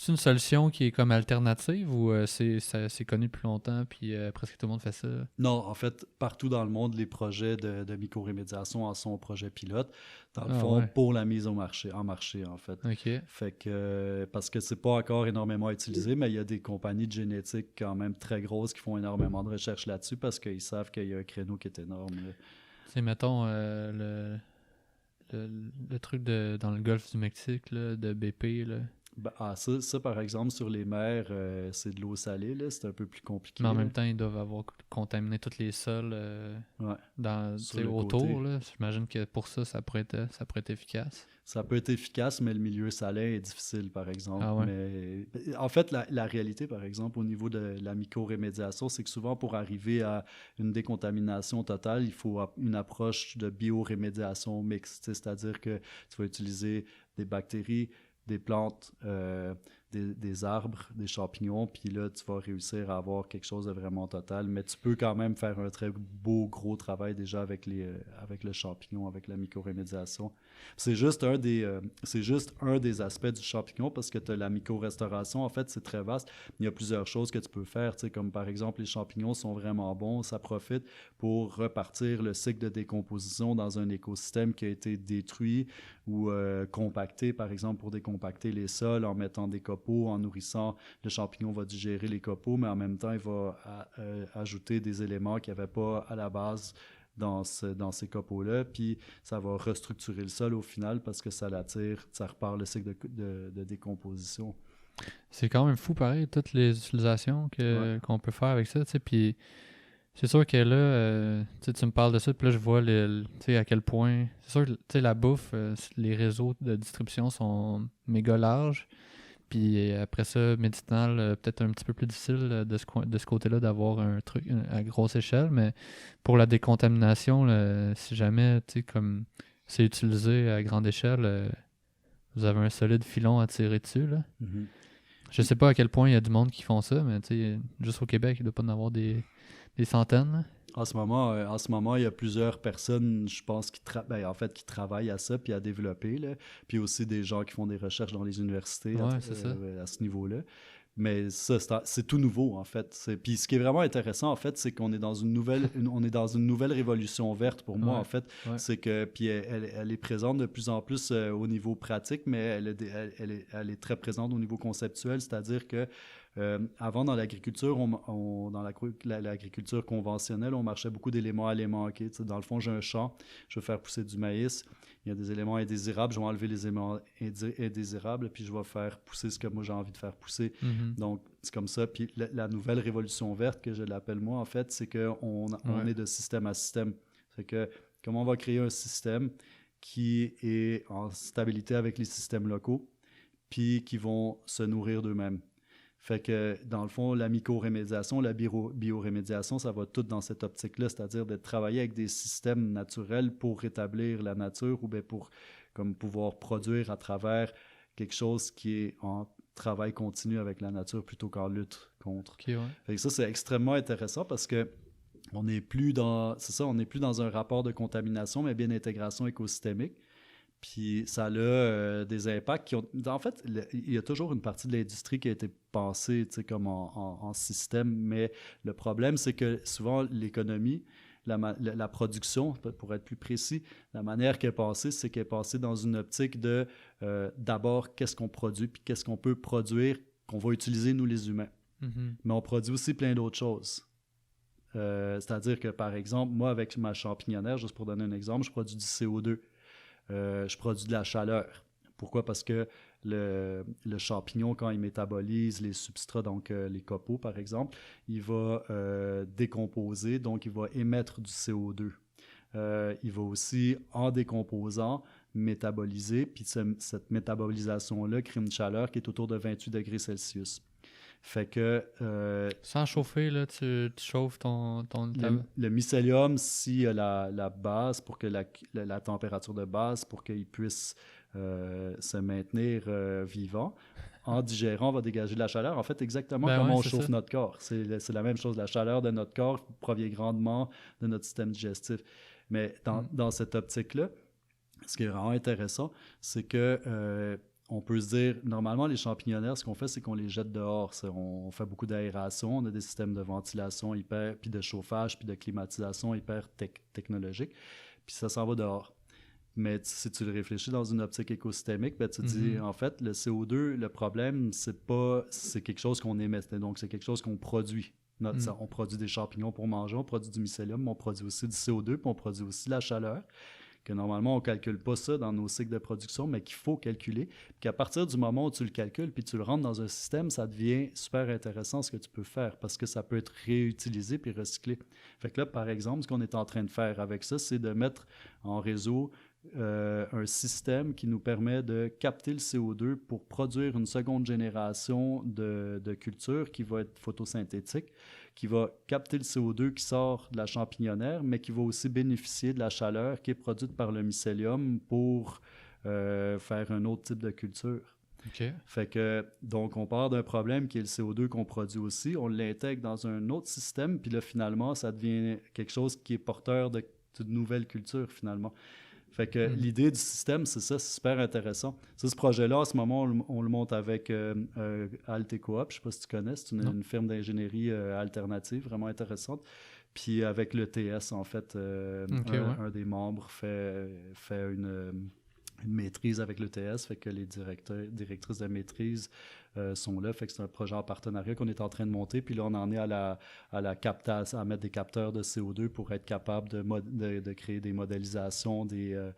une solution qui est comme alternative, ou c'est connu depuis longtemps puis presque tout le monde fait ça? Non, en fait, partout dans le monde, les projets de mycorémédiation en sont projets pilotes, dans le fond, pour la mise en marché, en fait. OK. Fait que, parce que c'est pas encore énormément utilisé, mais il y a des compagnies de génétique quand même très grosses qui font énormément de recherches là-dessus parce qu'ils savent qu'il y a un créneau qui est énorme. Tu sais, mettons, le truc dans le golfe du Mexique, là, de BP, là. Ça, par exemple, sur les mers, c'est de l'eau salée, là, c'est un peu plus compliqué. Mais en Là. même temps, ils doivent avoir contaminé tous les sols Ouais, sur le autour. côté. Là. J'imagine que pour ça, ça pourrait être efficace. Ça peut être efficace, mais le milieu salin est difficile, par exemple. Ah ouais. Mais en fait, la réalité, par exemple, au niveau de la mycorémédiation, c'est que souvent, pour arriver à une décontamination totale, il faut une approche de biorémédiation mixte. C'est-à-dire que tu vas utiliser des bactéries, des plantes, des arbres, des champignons, puis là, tu vas réussir à avoir quelque chose de vraiment total. Mais tu peux quand même faire un très beau, gros travail déjà avec le champignon, avec la mycorémédiation. C'est juste un des aspects du champignon parce que tu as la mycorestauration. En fait, c'est très vaste. Il y a plusieurs choses que tu peux faire, comme par exemple, les champignons sont vraiment bons. Ça profite pour repartir le cycle de décomposition dans un écosystème qui a été détruit ou compacté, par exemple, pour décompacter les sols en mettant des copeaux, en nourrissant. Le champignon va digérer les copeaux, mais en même temps, il va ajouter des éléments qu'il n'y avait pas à la base dans ces copeaux-là, puis ça va restructurer le sol au final parce que ça l'attire, ça repart le cycle de décomposition. C'est quand même fou, pareil, toutes les utilisations qu'on peut faire avec ça, tu sais, puis c'est sûr que là, tu me parles de ça, puis là, je vois à quel point, c'est sûr que la bouffe, les réseaux de distribution sont méga larges, puis après ça, médicinal, peut-être un petit peu plus difficile de ce côté-là d'avoir un truc à grosse échelle, mais pour la décontamination, là, si jamais, comme c'est utilisé à grande échelle, vous avez un solide filon à tirer dessus, là. Mm-hmm. Je sais pas à quel point il y a du monde qui font ça, mais juste au Québec, il doit pas en avoir des centaines, là. En ce moment, il y a plusieurs personnes, je pense, qui travaillent à ça puis à développer, là. Puis aussi des gens qui font des recherches dans les universités C'est ça. à ce niveau-là. Mais ça, c'est tout nouveau, en fait. Puis ce qui est vraiment intéressant, en fait, c'est qu'on est dans une nouvelle révolution verte pour moi, en fait. Ouais. C'est que, puis elle est présente de plus en plus au niveau pratique, mais elle est très présente au niveau conceptuel, c'est-à-dire que avant, dans l'agriculture, l'agriculture conventionnelle, on marchait beaucoup d'éléments alimentaires. Dans le fond, j'ai un champ, je veux faire pousser du maïs. Il y a des éléments indésirables, je vais enlever les éléments indésirables, puis je vais faire pousser ce que moi j'ai envie de faire pousser. Mm-hmm. Donc, c'est comme ça. Puis la nouvelle révolution verte, que je l'appelle moi, en fait, c'est qu'on est de système à système. C'est que comment on va créer un système qui est en stabilité avec les systèmes locaux, puis qui vont se nourrir d'eux-mêmes. Fait que, dans le fond, la mycorémédiation, la biorémédiation, ça va tout dans cette optique-là, c'est-à-dire de travailler avec des systèmes naturels pour rétablir la nature ou bien pour comme, pouvoir produire à travers quelque chose qui est en travail continu avec la nature plutôt qu'en lutte contre. Okay, ouais. Fait que ça, c'est extrêmement intéressant parce que on n'est plus dans un rapport de contamination, mais bien d'intégration écosystémique. Puis ça a des impacts qui ont... En fait, il y a toujours une partie de l'industrie qui a été pensée comme en système, mais le problème, c'est que souvent, l'économie, la production, pour être plus précis, la manière qu'elle est passée, c'est qu'elle est passée dans une optique de d'abord, qu'est-ce qu'on produit, puis qu'est-ce qu'on peut produire, qu'on va utiliser, nous, les humains. Mm-hmm. Mais on produit aussi plein d'autres choses. C'est-à-dire que, par exemple, moi, avec ma champignonnaire, juste pour donner un exemple, je produis du CO2. Je produis de la chaleur. Pourquoi? Parce que le champignon, quand il métabolise les substrats, donc les copeaux par exemple, il va décomposer, donc il va émettre du CO2. Il va aussi, en décomposant, métaboliser, puis cette métabolisation-là crée une chaleur qui est autour de 28 degrés Celsius. Fait que... sans chauffer, là, tu chauffes ton le mycélium, s'il a la base, pour que la température de base, pour qu'il puisse se maintenir vivant, en digérant, on va dégager de la chaleur. En fait, exactement comme on chauffe notre corps. C'est la même chose. La chaleur de notre corps provient grandement de notre système digestif. Mais dans cette optique-là, ce qui est vraiment intéressant, c'est que... on peut se dire, normalement, les champignonnaires, ce qu'on fait, c'est qu'on les jette dehors. On fait beaucoup d'aération, on a des systèmes de ventilation puis de chauffage, puis de climatisation hyper technologiques, puis ça s'en va dehors. Mais si tu le réfléchis dans une optique écosystémique, ben, tu te dis, en fait, le CO2, le problème, c'est quelque chose qu'on émet, donc c'est quelque chose qu'on produit. On produit des champignons pour manger, on produit du mycélium, mais on produit aussi du CO2, puis on produit aussi de la chaleur que normalement, on ne calcule pas ça dans nos cycles de production, mais qu'il faut calculer. Puis qu'à partir du moment où tu le calcules puis tu le rentres dans un système, ça devient super intéressant ce que tu peux faire parce que ça peut être réutilisé puis recyclé. Fait que là, par exemple, ce qu'on est en train de faire avec ça, c'est de mettre en réseau un système qui nous permet de capter le CO2 pour produire une seconde génération de culture qui va être photosynthétique, qui va capter le CO2 qui sort de la champignonnaire, mais qui va aussi bénéficier de la chaleur qui est produite par le mycélium pour faire un autre type de culture. OK. Fait que, donc, on part d'un problème qui est le CO2 qu'on produit aussi, on l'intègre dans un autre système, puis là, finalement, ça devient quelque chose qui est porteur de nouvelles cultures, finalement. Fait que l'idée du système, c'est ça, c'est super intéressant. Ça, ce projet-là, en ce moment, on le monte avec Altecoop, je ne sais pas si tu connais, c'est une firme d'ingénierie alternative vraiment intéressante. Puis avec l'ETS, en fait, un des membres fait une maîtrise avec l'ETS, fait que les directrices de maîtrise sont là, fait que c'est un projet en partenariat qu'on est en train de monter, puis là on en est à la captation, à mettre des capteurs de CO2 pour être capable de créer des modélisations des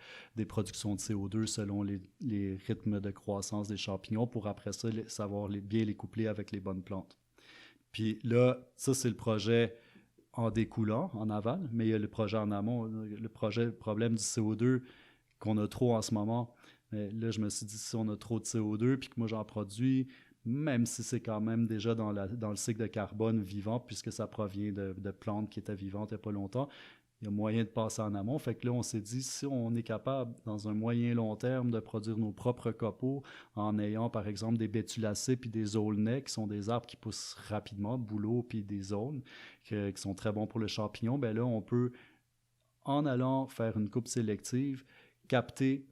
productions de CO2 selon les rythmes de croissance des champignons pour après ça savoir bien les coupler avec les bonnes plantes. Puis là, ça c'est le projet en découlant, en aval, mais il y a le projet en amont, le problème du CO2 qu'on a trop en ce moment. Mais là, je me suis dit, si on a trop de CO2 puis que moi, j'en produis, même si c'est quand même déjà dans le cycle de carbone vivant, puisque ça provient de plantes qui étaient vivantes il n'y a pas longtemps, il y a moyen de passer en amont. Fait que là, on s'est dit, si on est capable, dans un moyen long terme, de produire nos propres copeaux en ayant, par exemple, des bétulacées puis des aulnaies, qui sont des arbres qui poussent rapidement, bouleaux puis des aulnes, qui sont très bons pour le champignon, bien là, on peut, en allant faire une coupe sélective, capter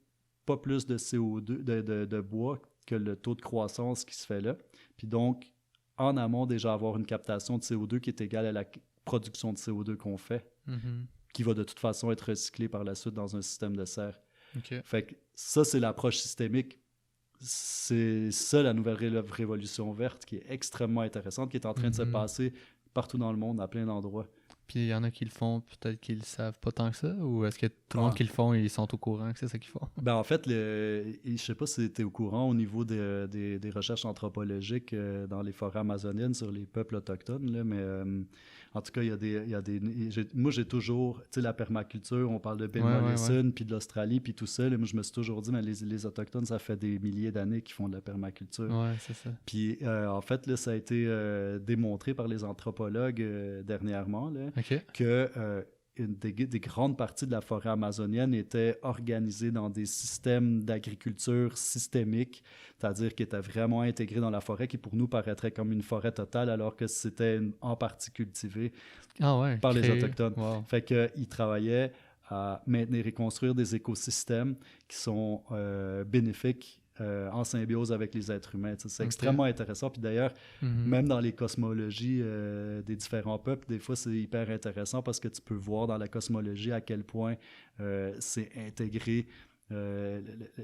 pas plus de CO2, de bois que le taux de croissance qui se fait là. Puis donc, en amont, déjà avoir une captation de CO2 qui est égale à la production de CO2 qu'on fait, qui va de toute façon être recyclée par la suite dans un système de serre. Okay. Fait que ça, c'est l'approche systémique. C'est ça la nouvelle révolution verte qui est extrêmement intéressante, qui est en train de se passer partout dans le monde, à plein d'endroits. Puis il y en a qui le font, peut-être qu'ils le savent pas tant que ça, ou est-ce que tout le monde qui le font, ils sont au courant que c'est ça qu'ils font? Ben en fait, je sais pas si tu es au courant au niveau des recherches anthropologiques dans les forêts amazoniennes sur les peuples autochtones, là, mais en tout cas, moi j'ai toujours, tu sais, la permaculture, on parle de Bill Mollison, puis de l'Australie, puis tout ça, là, moi je me suis toujours dit, mais les Autochtones, ça fait des milliers d'années qu'ils font de la permaculture. Ouais, c'est ça. Puis en fait, là, ça a été démontré par les anthropologues dernièrement, là, que des grandes parties de la forêt amazonienne étaient organisées dans des systèmes d'agriculture systémique, c'est-à-dire qui étaient vraiment intégrés dans la forêt, qui pour nous paraîtrait comme une forêt totale, alors que c'était en partie cultivé par les Autochtones. Wow. Fait qu'ils travaillaient à maintenir et construire des écosystèmes qui sont bénéfiques en symbiose avec les êtres humains. C'est extrêmement intéressant. Puis d'ailleurs, même dans les cosmologies des différents peuples, des fois, c'est hyper intéressant parce que tu peux voir dans la cosmologie à quel point c'est intégré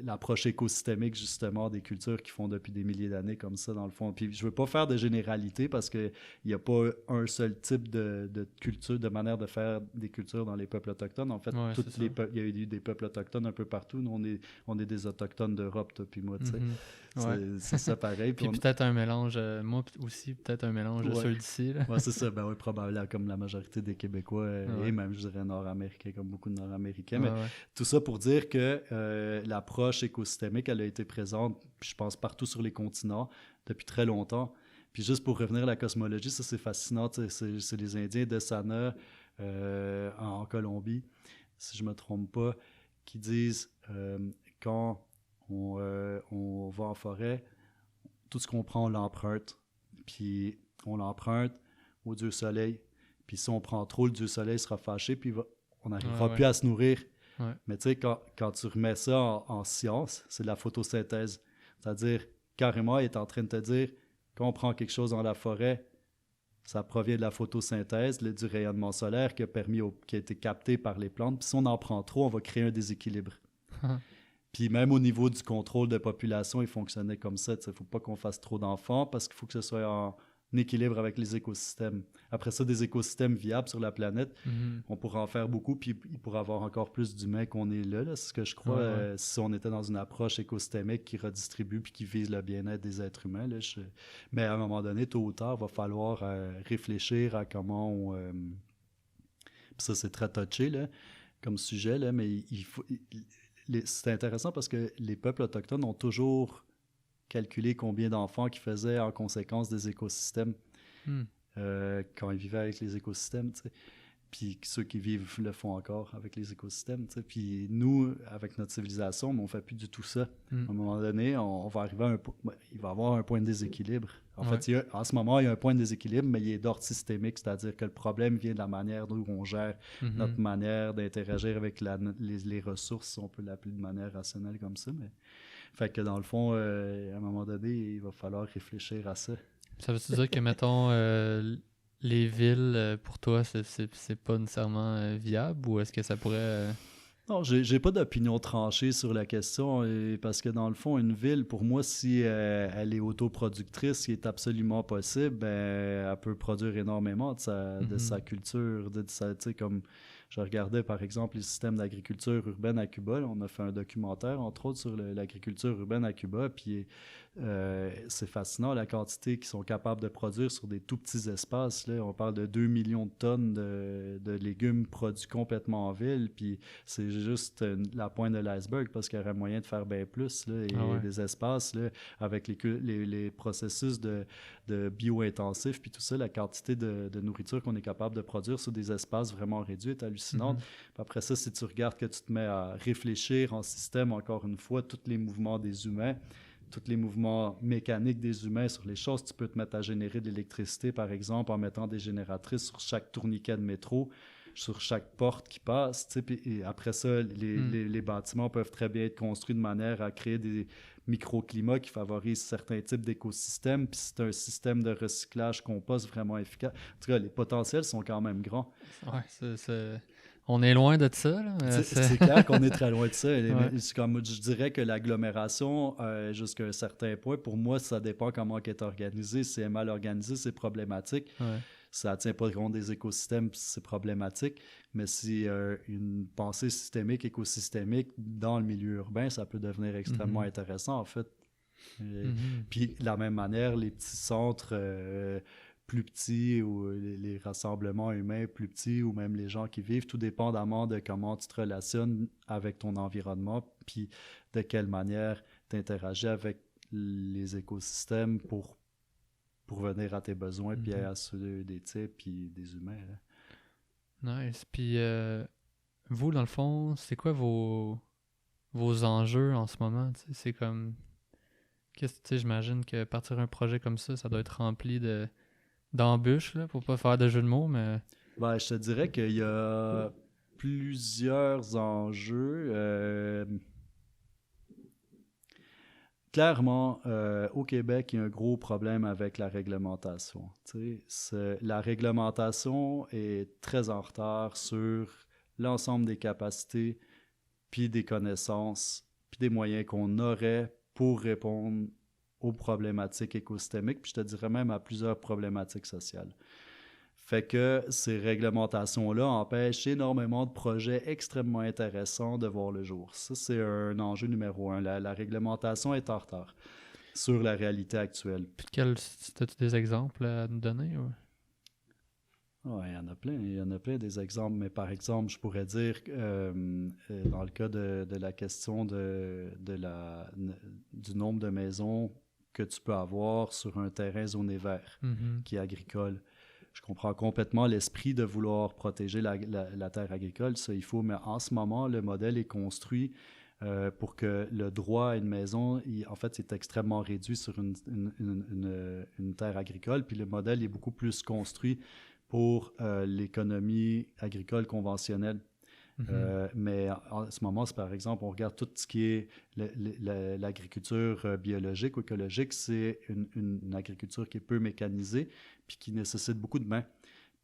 l'approche écosystémique, justement, des cultures qui font depuis des milliers d'années comme ça, dans le fond. Puis je veux pas faire de généralité parce qu'il n'y a pas un seul type de culture, de manière de faire des cultures dans les peuples autochtones. En fait, il y a eu des peuples autochtones un peu partout. Nous, on est des autochtones d'Europe, toi puis moi, tu sais. C'est ça pareil. Puis peut-être un mélange, moi aussi, peut-être un mélange de ceux d'ici. Oui, c'est ça. Ben oui, probablement comme la majorité des Québécois et même, je dirais, Nord-Américains, comme beaucoup de Nord-Américains. Mais tout ça pour dire que l'approche écosystémique, elle a été présente, je pense, partout sur les continents depuis très longtemps. Puis juste pour revenir à la cosmologie, ça c'est fascinant. C'est les Indiens d'Essana en Colombie, si je ne me trompe pas, qui disent quand on va en forêt, tout ce qu'on prend, on l'emprunte. Puis on l'emprunte au dieu soleil. Puis si on prend trop, le dieu soleil sera fâché, puis on n'arrivera plus à se nourrir. Ouais. Mais tu sais, quand tu remets ça en science, c'est de la photosynthèse. C'est-à-dire, carrément, il est en train de te dire, quand on prend quelque chose dans la forêt, ça provient de la photosynthèse, du rayonnement solaire qui a été capté par les plantes. Puis si on en prend trop, on va créer un déséquilibre. Puis même au niveau du contrôle de population, il fonctionnait comme ça. Il ne faut pas qu'on fasse trop d'enfants parce qu'il faut que ce soit équilibre avec les écosystèmes. Après ça, des écosystèmes viables sur la planète, on pourra en faire beaucoup, puis il pourra avoir encore plus d'humains qu'on est là. C'est ce que je crois. Si on était dans une approche écosystémique qui redistribue puis qui vise le bien-être des êtres humains, là, mais à un moment donné, tôt ou tard, il va falloir réfléchir à comment on... Puis ça, c'est très touché là, comme sujet, là, mais c'est intéressant parce que les peuples autochtones ont toujours calculé combien d'enfants qu'ils faisaient en conséquence des écosystèmes quand ils vivaient avec les écosystèmes, tu sais. Puis ceux qui vivent le font encore avec les écosystèmes, tu sais. Puis nous, avec notre civilisation, on ne fait plus du tout ça. À un moment donné, on va arriver à il va y avoir un point de déséquilibre. En fait, en ce moment, il y a un point de déséquilibre, mais il est d'ordre systémique, c'est-à-dire que le problème vient de la manière dont on gère notre manière d'interagir avec les ressources, si on peut l'appeler de manière rationnelle comme ça. Mais... Fait que dans le fond, à un moment donné, il va falloir réfléchir à ça. Ça veut dire que, mettons, les villes, pour toi, c'est pas nécessairement viable, ou est-ce que ça pourrait... Non, j'ai pas d'opinion tranchée sur la question, parce que dans le fond, une ville, pour moi, si elle est autoproductrice, ce qui est absolument possible, ben, elle peut produire énormément de sa culture, tu sais, comme... Je regardais, par exemple, les systèmes d'agriculture urbaine à Cuba. Là, on a fait un documentaire, entre autres, sur l'agriculture urbaine à Cuba. Puis c'est fascinant, la quantité qu'ils sont capables de produire sur des tout petits espaces. Là. On parle de 2 millions de tonnes de légumes produits complètement en ville. Puis c'est juste la pointe de l'iceberg, parce qu'il y aurait moyen de faire bien plus. Là, et des espaces, là, avec les processus de bio-intensifs, puis tout ça, la quantité de nourriture qu'on est capable de produire sur des espaces vraiment réduits est hallucinante. Puis après ça, si tu regardes que tu te mets à réfléchir en système, encore une fois, tous les mouvements des humains, tous les mouvements mécaniques des humains sur les choses, tu peux te mettre à générer de l'électricité, par exemple, en mettant des génératrices sur chaque tourniquet de métro, sur chaque porte qui passe. Et après ça, les bâtiments peuvent très bien être construits de manière à créer des microclimats qui favorisent certains types d'écosystèmes. Puis c'est un système de recyclage compost vraiment efficace. En tout cas, les potentiels sont quand même grands. Ouais, on est loin de ça. Là, c'est clair qu'on est très loin de ça. Comme je dirais que l'agglomération, jusqu'à un certain point, pour moi, ça dépend comment elle est organisée. Si elle est mal organisée, c'est problématique. Ça ne tient pas compte des écosystèmes, c'est problématique. Mais si une pensée systémique, écosystémique dans le milieu urbain, ça peut devenir extrêmement intéressant, en fait. Puis, de la même manière, les petits centres plus petits, ou les rassemblements humains plus petits, ou même les gens qui vivent, tout dépendamment de comment tu te relationnes avec ton environnement, puis de quelle manière tu interagis avec les écosystèmes pour venir à tes besoins, puis à ceux des types, puis des humains. Là. Nice. Puis vous, dans le fond, c'est quoi vos enjeux en ce moment? T'sais? C'est comme... J'imagine que partir un projet comme ça doit être rempli d'embûches, là, pour pas faire de jeu de mots, mais... Ben, je te dirais qu'il y a plusieurs enjeux. Clairement, au Québec, il y a un gros problème avec la réglementation. La réglementation est très en retard sur l'ensemble des capacités, puis des connaissances, puis des moyens qu'on aurait pour répondre aux problématiques écosystémiques, puis je te dirais même à plusieurs problématiques sociales. Fait que ces réglementations-là empêchent énormément de projets extrêmement intéressants de voir le jour. Ça, c'est un enjeu numéro 1. La réglementation est en retard sur la réalité actuelle. Puis as-tu des exemples à nous donner? Ou? Ouais, il y en a plein. Il y en a plein des exemples. Mais par exemple, je pourrais dire dans le cas de la question du nombre de maisons que tu peux avoir sur un terrain zoné vert qui est agricole. Je comprends complètement l'esprit de vouloir protéger la terre agricole, ça il faut, mais en ce moment, le modèle est construit pour que le droit à une maison, en fait, c'est extrêmement réduit sur une terre agricole, puis le modèle est beaucoup plus construit pour l'économie agricole conventionnelle. Mais en ce moment, par exemple, on regarde tout ce qui est l'agriculture biologique ou écologique, c'est une agriculture qui est peu mécanisée puis qui nécessite beaucoup de mains.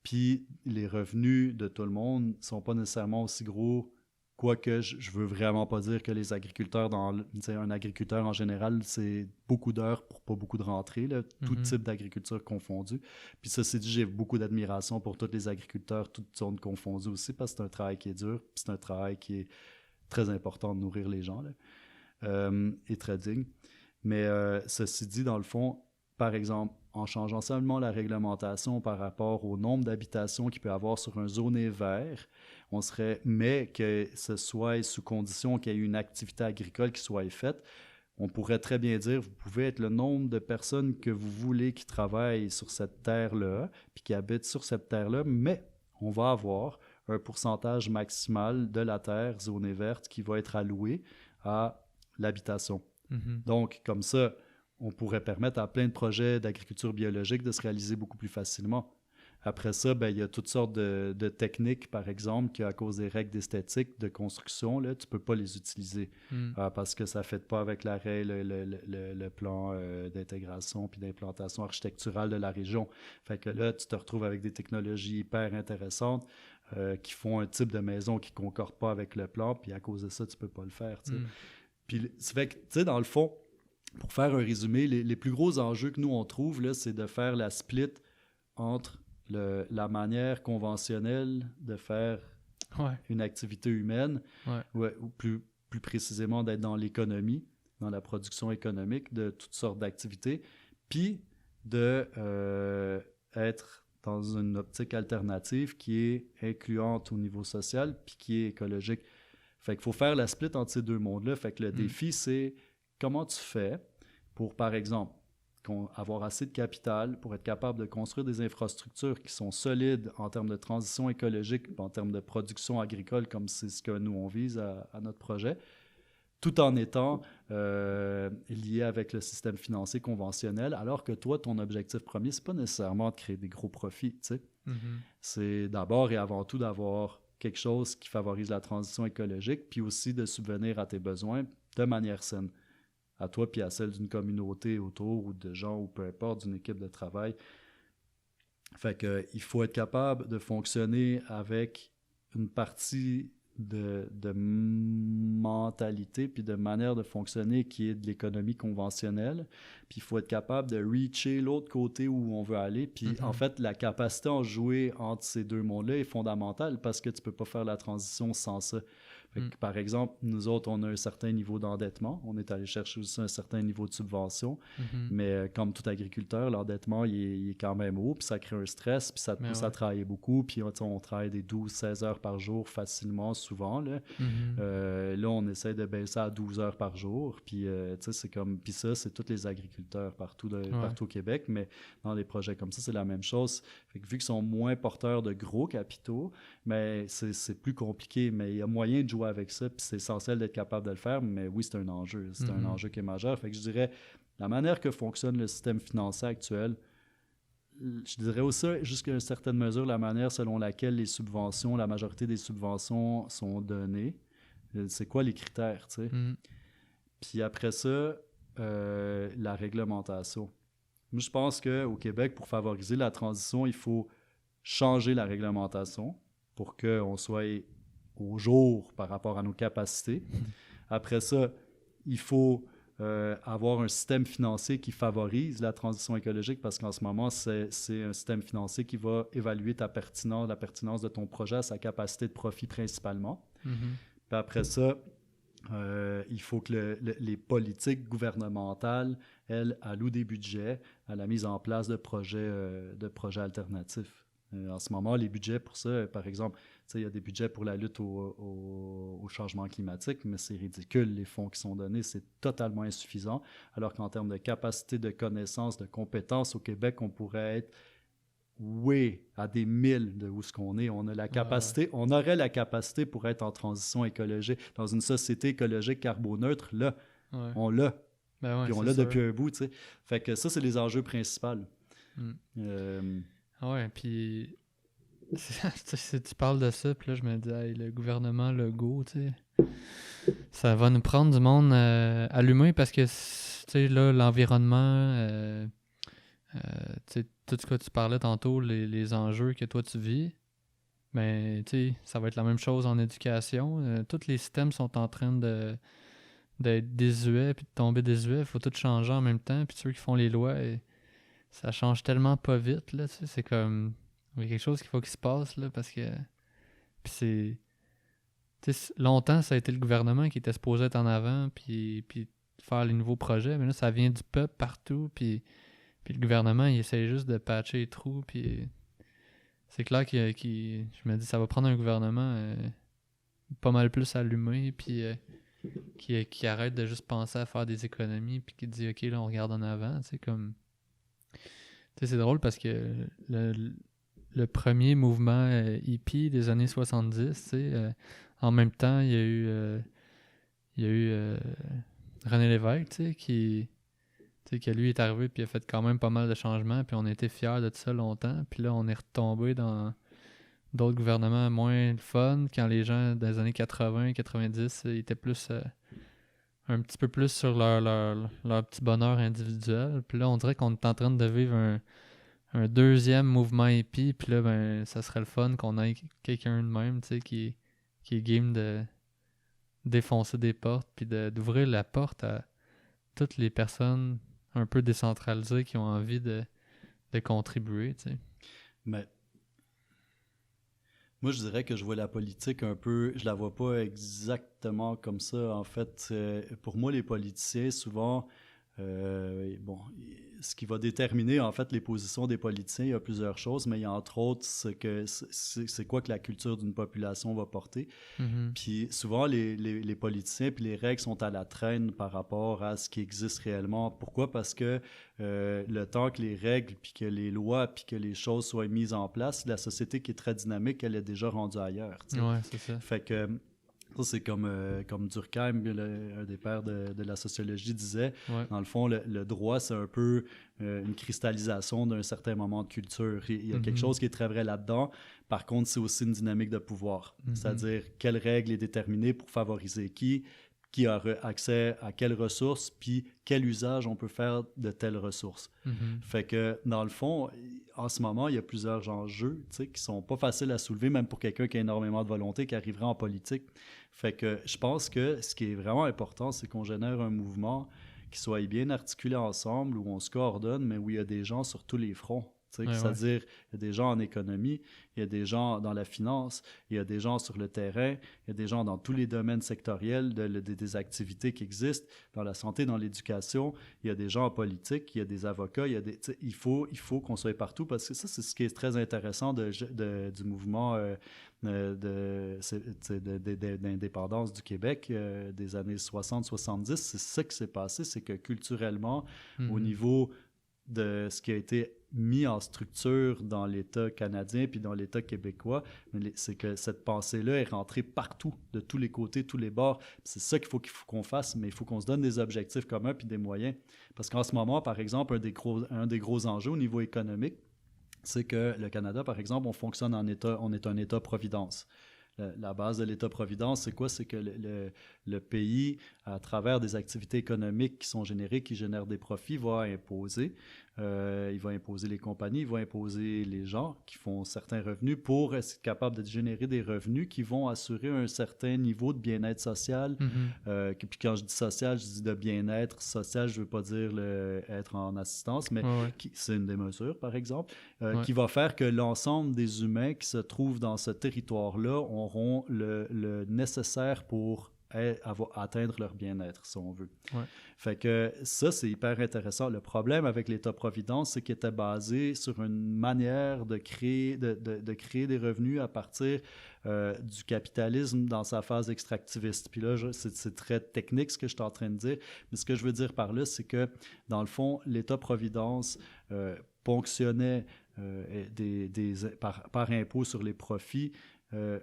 Puis les revenus de tout le monde ne sont pas nécessairement aussi gros Quoique, je veux vraiment pas dire que les agriculteurs, un agriculteur en général, c'est beaucoup d'heures pour pas beaucoup de rentrées, là, tout type d'agriculture confondu. Puis ceci dit, j'ai beaucoup d'admiration pour tous les agriculteurs, toutes zones confondues aussi, parce que c'est un travail qui est dur, puis c'est un travail qui est très important de nourrir les gens, là, et très digne. Mais ceci dit, dans le fond, par exemple, en changeant seulement la réglementation par rapport au nombre d'habitations qu'il peut y avoir sur un zoné vert, mais que ce soit sous condition qu'il y ait une activité agricole qui soit faite, on pourrait très bien dire, vous pouvez être le nombre de personnes que vous voulez qui travaillent sur cette terre-là, puis qui habitent sur cette terre-là, mais on va avoir un pourcentage maximal de la terre zonée verte qui va être alloué à l'habitation. Donc, comme ça, on pourrait permettre à plein de projets d'agriculture biologique de se réaliser beaucoup plus facilement. Après ça, il y a toutes sortes de techniques, par exemple, qu'à cause des règles d'esthétique, de construction, là, tu ne peux pas les utiliser parce que ça ne fait pas avec le plan d'intégration puis d'implantation architecturale de la région. Fait que là, tu te retrouves avec des technologies hyper intéressantes qui font un type de maison qui ne concorde pas avec le plan, puis à cause de ça, tu ne peux pas le faire. Puis, ça fait que, tu sais, dans le fond, pour faire un résumé, les plus gros enjeux que nous, on trouve, là, c'est de faire la split entre la manière conventionnelle de faire une activité humaine, ou plus précisément d'être dans l'économie, dans la production économique de toutes sortes d'activités, puis d'être dans une optique alternative qui est incluante au niveau social, puis qui est écologique. Fait qu'il faut faire la split entre ces deux mondes-là. Fait que le défi, c'est comment tu fais pour, par exemple, avoir assez de capital pour être capable de construire des infrastructures qui sont solides en termes de transition écologique, en termes de production agricole, comme c'est ce que nous, on vise à notre projet, tout en étant lié avec le système financier conventionnel, alors que toi, ton objectif premier, c'est pas nécessairement de créer des gros profits, tu sais. C'est d'abord et avant tout d'avoir quelque chose qui favorise la transition écologique, puis aussi de subvenir à tes besoins de manière saine, à toi puis à celle d'une communauté autour ou de gens ou peu importe, d'une équipe de travail. Fait que il faut être capable de fonctionner avec une partie de mentalité puis de manière de fonctionner qui est de l'économie conventionnelle. Puis il faut être capable de reacher l'autre côté où on veut aller. Puis en fait, la capacité à jouer entre ces deux mondes-là est fondamentale parce que tu peux pas faire la transition sans ça. Fait que, par exemple, nous autres, on a un certain niveau d'endettement. On est allé chercher aussi un certain niveau de subvention. Mais comme tout agriculteur, l'endettement, il est quand même haut. Puis ça crée un stress. Puis ça te pousse à travailler beaucoup. Puis on travaille des 12-16 heures par jour facilement, souvent. Là, là on essaie de baisser à 12 heures par jour. Puis c'est comme... Puis ça, c'est tous les agriculteurs partout au Québec. Mais dans des projets comme ça, c'est la même chose. Fait que vu qu'ils sont moins porteurs de gros capitaux, mais c'est plus compliqué. Mais il y a moyen de jouer avec ça, puis c'est essentiel d'être capable de le faire, mais oui, c'est un enjeu. C'est un enjeu qui est majeur. Fait que je dirais, la manière que fonctionne le système financier actuel, je dirais aussi, jusqu'à une certaine mesure, la manière selon laquelle les subventions, la majorité des subventions sont données. C'est quoi les critères, tu sais? Puis après ça, la réglementation. Moi, je pense qu'au Québec, pour favoriser la transition, il faut changer la réglementation pour qu'on soit au jour par rapport à nos capacités. Après ça, il faut avoir un système financier qui favorise la transition écologique parce qu'en ce moment, c'est un système financier qui va évaluer la pertinence de ton projet, sa capacité de profit principalement. Puis après ça, il faut que les politiques gouvernementales, elles, allouent des budgets à la mise en place de projets alternatifs. En ce moment, les budgets pour ça, par exemple, il y a des budgets pour la lutte au changement climatique, mais c'est ridicule, les fonds qui sont donnés, c'est totalement insuffisant, alors qu'en termes de capacité de connaissance, de compétences, au Québec, on pourrait être à des milles de où ce qu'on est. On a la capacité, on aurait la capacité pour être en transition écologique, dans une société écologique carboneutre, là, on l'a. Puis on l'a depuis un bout, tu sais. Fait que ça, c'est les enjeux principaux. Puis tu parles de ça, puis là, je me dis, hey, le gouvernement Legault, tu sais, ça va nous prendre du monde allumé parce que, tu sais, là, l'environnement, tu sais, tout ce que tu parlais tantôt, les enjeux que toi, tu vis, Ben, tu sais, ça va être la même chose en éducation. Tous les systèmes sont en train d'être désuets puis de tomber désuets. Il faut tout changer en même temps. Puis ceux qui font les lois, ça change tellement pas vite, là, tu sais. C'est comme... Il y a quelque chose qu'il faut qu'il se passe, là, parce que... Puis c'est... Tu sais, longtemps, ça a été le gouvernement qui était supposé être en avant puis faire les nouveaux projets. Mais là, ça vient du peuple partout. Puis le gouvernement, il essaie juste de patcher les trous. Puis c'est clair je me dis, ça va prendre un gouvernement pas mal plus allumé. Puis qui arrête de juste penser à faire des économies. Puis qui dit, OK, là, on regarde en avant. C'est comme... Tu sais, c'est drôle parce que le premier mouvement hippie des années 70, tu sais, en même temps, il y a eu René Lévesque, tu sais, tu sais, que lui est arrivé puis il a fait quand même pas mal de changements, puis on a été fiers de ça longtemps. Puis là, on est retombé dans d'autres gouvernements moins fun, quand les gens des années 80, 90, ils étaient plus un petit peu plus sur leur petit bonheur individuel. Puis là, on dirait qu'on est en train de vivre un deuxième mouvement hippie, puis là, ben, ça serait le fun qu'on ait quelqu'un de même, tu sais, qui est game de défoncer des portes, puis d'ouvrir la porte à toutes les personnes un peu décentralisées qui ont envie de contribuer, tu sais. Mais moi, je dirais que je vois la politique un peu, je la vois pas exactement comme ça. En fait, pour moi, les politiciens, souvent, bon, ce qui va déterminer en fait les positions des politiciens, il y a plusieurs choses, mais il y a entre autres c'est quoi que la culture d'une population va porter. Mhm. Puis souvent, les politiciens puis les règles sont à la traîne par rapport à ce qui existe réellement. Pourquoi? Parce que le temps que les règles, puis que les lois, puis que les choses soient mises en place, la société qui est très dynamique, elle est déjà rendue ailleurs. Tu sais. Ouais, c'est ça. Fait que ça, c'est comme Durkheim, un des pères de la sociologie, disait, Ouais. dans le fond, le droit, c'est un peu une cristallisation d'un certain moment de culture. Il y a quelque Mhm. chose qui est très vrai là-dedans. Par contre, c'est aussi une dynamique de pouvoir. Mhm. C'est-à-dire, quelle règle est déterminée pour favoriser qui a accès à quelles ressources, puis quel usage on peut faire de telles ressources. Mhm. Fait que, dans le fond, en ce moment, il y a plusieurs enjeux qui sont pas faciles à soulever, même pour quelqu'un qui a énormément de volonté, qui arriverait en politique. Fait que je pense que ce qui est vraiment important, c'est qu'on génère un mouvement qui soit bien articulé ensemble, où on se coordonne, mais où il y a des gens sur tous les fronts. Ouais, C'est-à-dire, il y a des gens en économie, il y a des gens dans la finance, il y a des gens sur le terrain, il y a des gens dans tous les domaines sectoriels des activités qui existent, dans la santé, dans l'éducation, il y a des gens en politique, il y a des avocats, il faut qu'on soit partout, parce que ça, c'est ce qui est très intéressant du mouvement d'indépendance du Québec des années 60-70. C'est ça qui s'est passé, c'est que culturellement, au Mhm. niveau de ce qui a été mis en structure dans l'État canadien puis dans l'État québécois, c'est que cette pensée-là est rentrée partout, de tous les côtés, tous les bords. C'est ça qu'il faut qu'on fasse, mais il faut qu'on se donne des objectifs communs puis des moyens. Parce qu'en ce moment, par exemple, un des gros enjeux au niveau économique, c'est que le Canada, par exemple, on fonctionne on est un État-providence. La base de l'État-providence, c'est quoi? C'est que le pays, à travers des activités économiques qui sont générées, qui génèrent des profits, va imposer. Il va imposer les compagnies, il va imposer les gens qui font certains revenus pour être capable de générer des revenus qui vont assurer un certain niveau de bien-être social. Mhm. Puis quand je dis social, je dis de bien-être social, je ne veux pas dire être en assistance, mais Ouais, ouais. c'est une des mesures, par exemple, Ouais. qui va faire que l'ensemble des humains qui se trouvent dans ce territoire-là auront le nécessaire pour atteindre leur bien-être, si on veut. Ouais. Fait que ça, c'est hyper intéressant. Le problème avec l'État-providence, c'est qu'il était basé sur une manière de créer des revenus à partir du capitalisme dans sa phase extractiviste. Puis là, c'est très technique ce que je suis en train de dire, mais ce que je veux dire par là, c'est que, dans le fond, l'État-providence ponctionnait par impôt sur les profits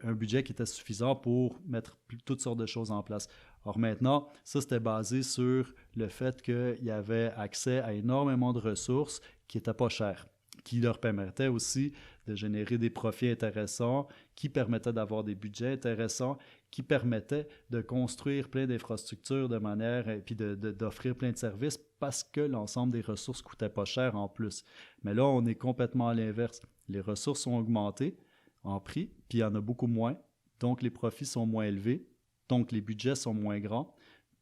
un budget qui était suffisant pour mettre toutes sortes de choses en place. Or maintenant, ça, c'était basé sur le fait qu'il y avait accès à énormément de ressources qui n'étaient pas chères, qui leur permettaient aussi de générer des profits intéressants, qui permettaient d'avoir des budgets intéressants, qui permettaient de construire plein d'infrastructures de manière, et puis d'offrir plein de services parce que l'ensemble des ressources ne coûtait pas cher en plus. Mais là, on est complètement à l'inverse. Les ressources ont augmenté, en prix, puis il y en a beaucoup moins. Donc, les profits sont moins élevés. Donc, les budgets sont moins grands.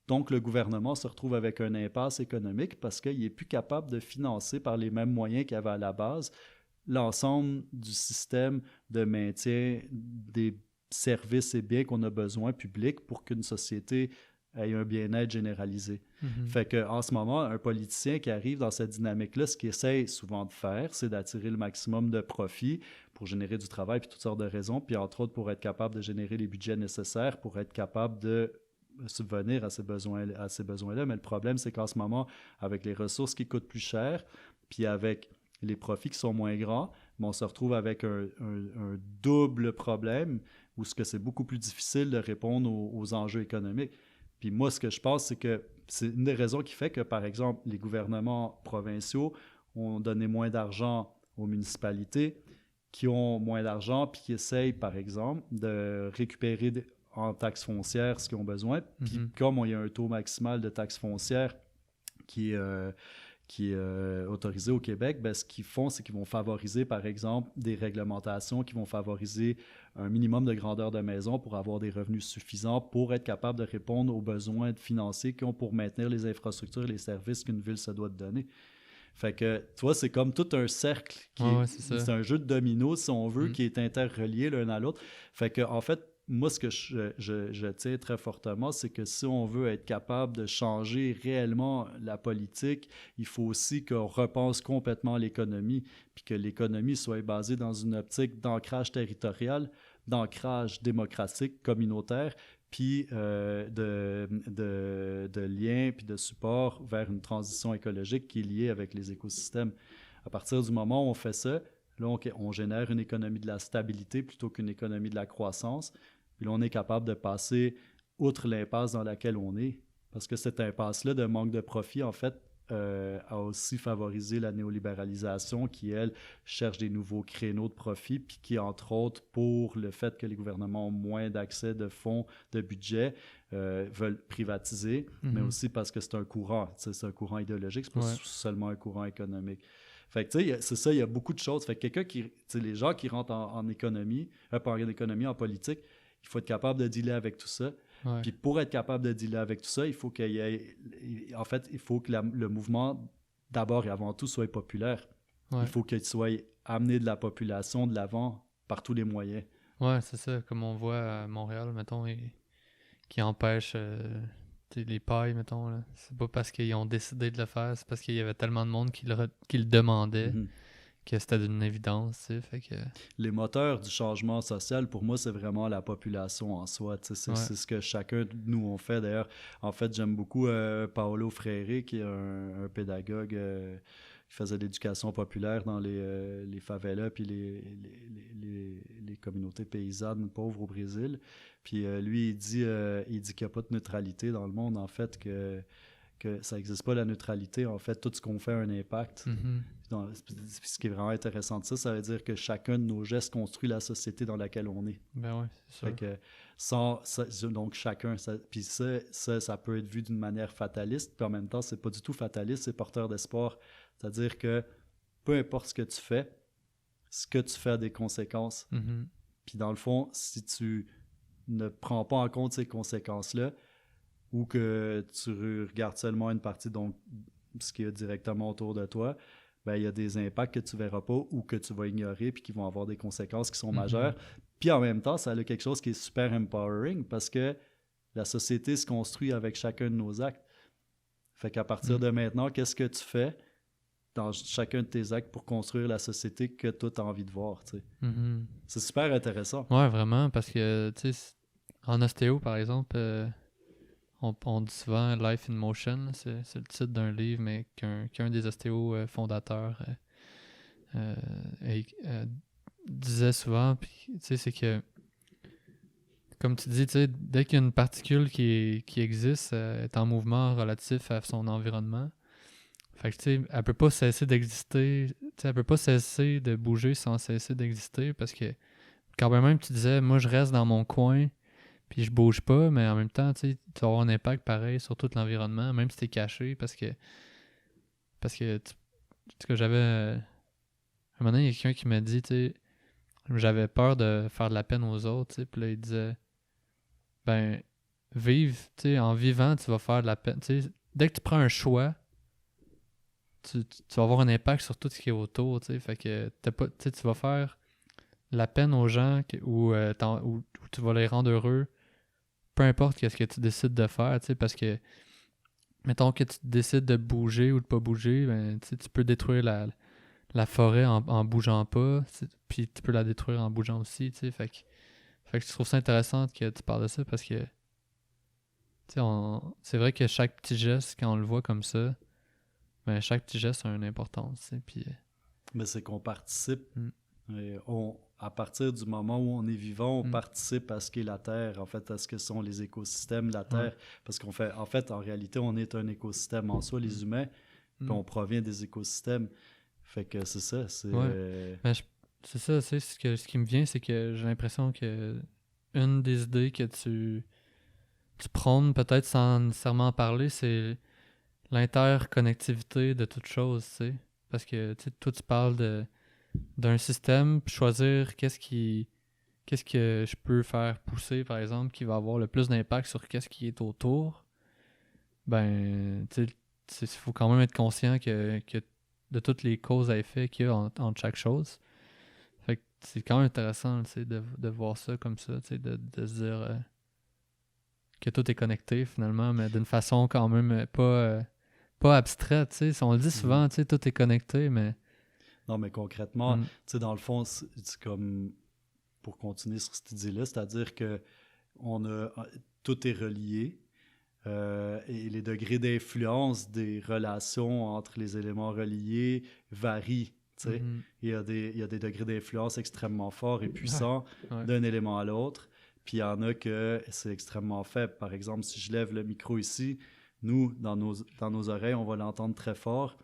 Donc, le gouvernement se retrouve avec un impasse économique parce qu'il n'est plus capable de financer par les mêmes moyens qu'il avait à la base l'ensemble du système de maintien des services et biens qu'on a besoin publics pour qu'une société ait un bien-être généralisé. Fait qu'en ce moment, un politicien qui arrive dans cette dynamique-là, ce qu'il essaie souvent de faire, c'est d'attirer le maximum de profit pour générer du travail puis toutes sortes de raisons, puis entre autres pour être capable de générer les budgets nécessaires pour être capable de subvenir à ces besoins-là. Mais le problème, c'est qu'en ce moment, avec les ressources qui coûtent plus cher, puis avec les profits qui sont moins grands, on se retrouve avec un double problème où c'est beaucoup plus difficile de répondre aux enjeux économiques. Puis moi, ce que je pense, c'est que c'est une des raisons qui fait que, par exemple, les gouvernements provinciaux ont donné moins d'argent aux municipalités qui ont moins d'argent puis qui essayent, par exemple, de récupérer en taxes foncières ce qu'ils ont besoin. Puis comme il y a un taux maximal de taxes foncières qui est autorisé au Québec, ce qu'ils font, c'est qu'ils vont favoriser, par exemple, des réglementations qui vont favoriser un minimum de grandeur de maison pour avoir des revenus suffisants pour être capable de répondre aux besoins financiers qu'ils ont pour maintenir les infrastructures et les services qu'une ville se doit de donner. Fait que, tu vois, c'est comme tout un cercle. C'est un jeu de domino, si on veut, qui est interrelié l'un à l'autre. Fait que, en fait, moi, ce que je tiens très fortement, c'est que si on veut être capable de changer réellement la politique, il faut aussi qu'on repense complètement l'économie, puis que l'économie soit basée dans une optique d'ancrage territorial, d'ancrage démocratique, communautaire, puis de lien, puis de support vers une transition écologique qui est liée avec les écosystèmes. À partir du moment où on fait ça, là, on génère une économie de la stabilité plutôt qu'une économie de la croissance. Puis là, on est capable de passer outre l'impasse dans laquelle on est. Parce que cette impasse-là de manque de profit, en fait, a aussi favorisé la néolibéralisation qui, elle, cherche des nouveaux créneaux de profit, puis qui, entre autres, pour le fait que les gouvernements ont moins d'accès de fonds, de budget, veulent privatiser, mais aussi parce que c'est un courant idéologique, c'est pas seulement un courant économique. Fait que, tu sais, c'est ça, il y a beaucoup de choses. Fait que les gens qui rentrent en économie, pas en économie, en politique, il faut être capable de dealer avec tout ça. Ouais. Puis pour être capable de dealer avec tout ça, il faut qu'il y ait... En fait, il faut que le mouvement, d'abord et avant tout, soit populaire. Ouais. Il faut qu'il soit amené de la population de l'avant par tous les moyens. Ouais, c'est ça. Comme on voit à Montréal, mettons, qui empêche les pailles, mettons. Là. C'est pas parce qu'ils ont décidé de le faire, c'est parce qu'il y avait tellement de monde qui le demandait. Que c'était d'une évidence, tu sais, fait que... Les moteurs du changement social, pour moi, c'est vraiment la population en soi, tu sais, c'est ce que chacun de nous on fait. D'ailleurs, en fait, j'aime beaucoup Paolo Freire, qui est un pédagogue qui faisait de l'éducation populaire dans les favelas puis les communautés paysannes pauvres au Brésil. Puis lui, il dit qu'il n'y a pas de neutralité dans le monde, en fait, que ça n'existe pas la neutralité. En fait, tout ce qu'on fait a un impact. Ce qui est vraiment intéressant de ça veut dire que chacun de nos gestes construit la société dans laquelle on est. Ben oui, c'est sûr. Fait que donc chacun, puis ça peut être vu d'une manière fataliste, puis en même temps, c'est pas du tout fataliste, c'est porteur d'espoir. C'est-à-dire que peu importe ce que tu fais a des conséquences. Puis dans le fond, si tu ne prends pas en compte ces conséquences-là, ou que tu regardes seulement une partie, donc ce qui est directement autour de toi, ben, il y a des impacts que tu ne verras pas ou que tu vas ignorer puis qui vont avoir des conséquences qui sont majeures. Puis en même temps, ça a quelque chose qui est super empowering parce que la société se construit avec chacun de nos actes. Fait qu'à partir de maintenant, qu'est-ce que tu fais dans chacun de tes actes pour construire la société que toi, tu as envie de voir, tu sais. C'est super intéressant. Ouais, vraiment, parce que, tu sais, en ostéo, par exemple... On dit souvent Life in Motion, c'est le titre d'un livre, mais qu'un des ostéos fondateurs disait souvent, puis tu sais, c'est que, comme tu dis, tu sais, dès qu'il y a une particule qui existe, est en mouvement relatif à son environnement, fait que tu sais, elle peut pas cesser d'exister, tu sais, elle peut pas cesser de bouger sans cesser d'exister, parce que quand même tu disais, moi je reste dans mon coin, puis je bouge pas, mais en même temps, tu vas avoir un impact pareil sur tout l'environnement, même si t'es caché, parce que j'avais... un moment donné, il y a quelqu'un qui m'a dit, tu sais, j'avais peur de faire de la peine aux autres, tu sais. Puis là, il disait, ben, vive, tu sais, en vivant, tu vas faire de la peine. Tu sais, dès que tu prends un choix, tu vas avoir un impact sur tout ce qui est autour, tu sais. Fait que tu sais, tu vas faire la peine aux gens ou tu vas les rendre heureux, peu importe qu'est-ce que tu décides de faire, tu sais, parce que, mettons que tu décides de bouger ou de pas bouger, ben, tu sais, tu peux détruire la forêt en bougeant pas, puis tu peux la détruire en bougeant aussi, tu sais. Fait que je trouve ça intéressant que tu parles de ça parce que, tu sais, c'est vrai que chaque petit geste, quand on le voit comme ça, ben, chaque petit geste a une importance, tu sais, puis... Mais c'est qu'on participe. Mm. Et à partir du moment où on est vivant, on Mm. participe à ce qu'est la Terre, en fait, à ce que sont les écosystèmes de la Terre. Parce en fait, en réalité, on est un écosystème en soi, les humains, puis on provient des écosystèmes. Fait que c'est ça, c'est... Ben, c'est ça, tu sais, ce qui me vient, c'est que j'ai l'impression que une des idées que tu prônes, peut-être sans nécessairement en parler, c'est l'interconnectivité de toutes choses, tu sais. Parce que, tu sais, toi, tu parles d'un système, puis choisir qu'est-ce que je peux faire pousser, par exemple, qui va avoir le plus d'impact sur qu'est-ce qui est autour. Ben, tu sais, il faut quand même être conscient que de toutes les causes à effet qu'il y a entre chaque chose. Fait que c'est quand même intéressant, tu sais, de voir ça comme ça, tu sais, de se dire que tout est connecté finalement, mais d'une façon quand même pas abstraite, tu sais. On le dit souvent, tu sais, tout est connecté, mais... Non, mais concrètement, tu sais, dans le fond, c'est comme, pour continuer sur cette idée-là, c'est-à-dire que tout est relié, et les degrés d'influence des relations entre les éléments reliés varient. Tu sais. Il y a des degrés d'influence extrêmement forts et puissants d'un élément à l'autre. Puis il y en a que c'est extrêmement faible. Par exemple, si je lève le micro ici, nous, dans nos oreilles, on va l'entendre très fort,